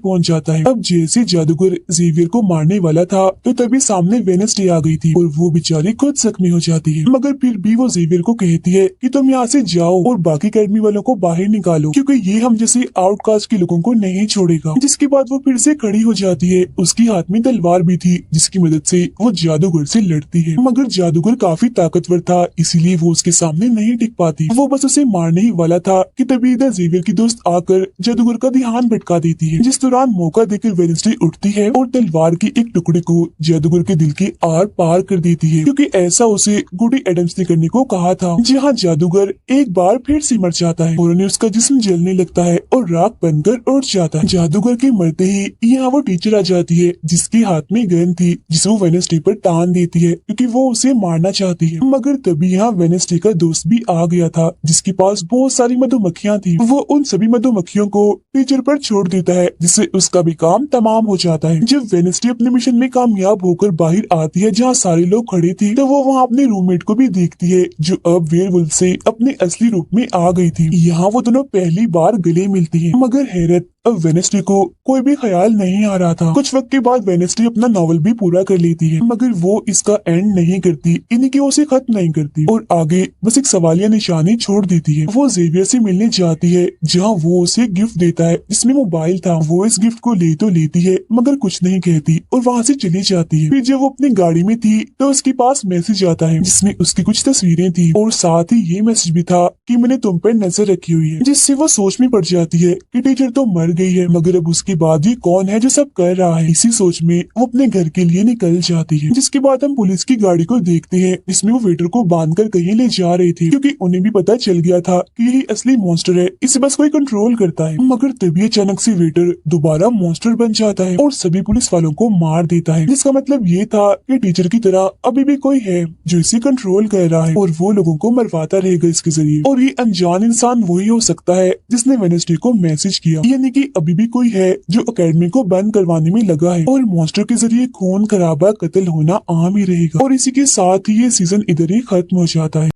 पहुंच जाता है। अब जैसे जादूगर जेवियर को मारने वाला था तो तभी सामने वेनेस्डे आ गई थी और वो बेचारी खुद जख्मी हो जाती है, मगर फिर भी वो जेवियर को कहती है कि तुम यहाँ से जाओ और बाकी अकेडमी वालों को बाहर निकालो, क्योंकि ये हम जैसे आउटकास्ट के लोगों को नहीं छोड़ेगा। जिसके बाद वो फिर से खड़ी हो जाती है, उसके हाथ में तलवार भी थी, जिसकी मदद से वो जादूगर से लड़ती है, मगर जादूगर काफी ताकतवर था, इसीलिए वो उसके सामने नहीं टिक पाती। वो बस उसे मारने ही वाला था कि तभी इधर जेवियर की दोस्त आकर जादूगर का ध्यान भटका देती है, जिस दौरान मौका देकर वेनेस्डे उठती है और तलवार की एक टुकड़े को जादूगर के दिल के आर पार कर देती है, क्योंकि ऐसा उसे गुडी एडम्स ने करने को कहा था। जहाँ जादूगर एक बार फिर से मर जाता है और उन्हें उसका जिस्म जलने लगता है और राख बनकर उड़ जाता है। जादूगर के मरते ही यहाँ वो टीचर आ जाती है, जिसके हाथ में गन थी, जिसे वो वेनेस्डे पर तान देती है, क्योंकि वो उसे मारना चाहती है। मगर तभी यहाँ वेनेस्डे का दोस्त भी आ गया था, जिसके पास बहुत सारी मधुमक्खियाँ थी। वो उन सभी मधुमक्खियों को टीचर पर छोड़ देता है, जिससे उसका भी काम तमाम हो जाता है। जब वेनेस्डे अपने मिशन में कामयाब होकर बाहर आती है जहाँ सारे लोग खड़े थे, तो वो वहाँ अपने रूममेट को भी देखती है, जो अब वेयरवुल्फ से अपने असली रूप में आ गई थी। यहाँ वो दोनों पहली बार गले मिलती है, मगर हैरत अब वेनेस्डे को कोई भी ख्याल नहीं आ रहा था। कुछ वक्त के बाद वेनेस्डे अपना नॉवल भी पूरा कर लेती है, मगर वो इसका एंड नहीं करती, यानी कि वो उसे खत्म नहीं करती और आगे बस एक सवालिया निशानी छोड़ देती है। वो जेवियर से मिलने जाती है, जहाँ वो उसे गिफ्ट देता है जिसमें मोबाइल था। वो इस गिफ्ट को ले तो लेती है, मगर कुछ नहीं कहती और वहाँ से चली जाती है। फिर जब वो अपनी गाड़ी में थी तो उसके पास मैसेज आता है, जिसमें उसकी कुछ तस्वीरें थी और साथ ही ये मैसेज भी था कि मैंने तुम पर नजर रखी हुई है, जिससे वो सोच में पड़ जाती है कि टीचर तो मर गई है, मगर अब उसके बाद ये कौन है जो सब कर रहा है। इसी सोच में वो अपने घर के लिए निकल जाती है। जिसके बाद हम पुलिस की गाड़ी को देखते हैं, जिसमें वो वेटर को बांधकर कहीं ले जा रहे थे, क्योंकि उन्हें भी पता चल गया था कि यही असली मॉन्स्टर है, इसे बस कोई कंट्रोल करता है। मगर तभी अचानक से वेटर दोबारा मॉन्स्टर बन जाता है और सभी पुलिस वालों को मार देता है, जिसका मतलब ये था कि टीचर की तरह अभी भी कोई है जो इसे कंट्रोल कर रहा है और वो लोगों को मरवाता रहेगा इसके जरिए। और ये अनजान इंसान वही हो सकता है जिसने वेनेस्डे को मैसेज किया, यानी कि कि अभी भी कोई है जो एकेडमी को बंद करवाने में लगा है और मॉन्स्टर के जरिए खून खराबा कत्ल होना आम ही रहेगा। और इसी के साथ ही ये सीजन इधर ही खत्म हो जाता है।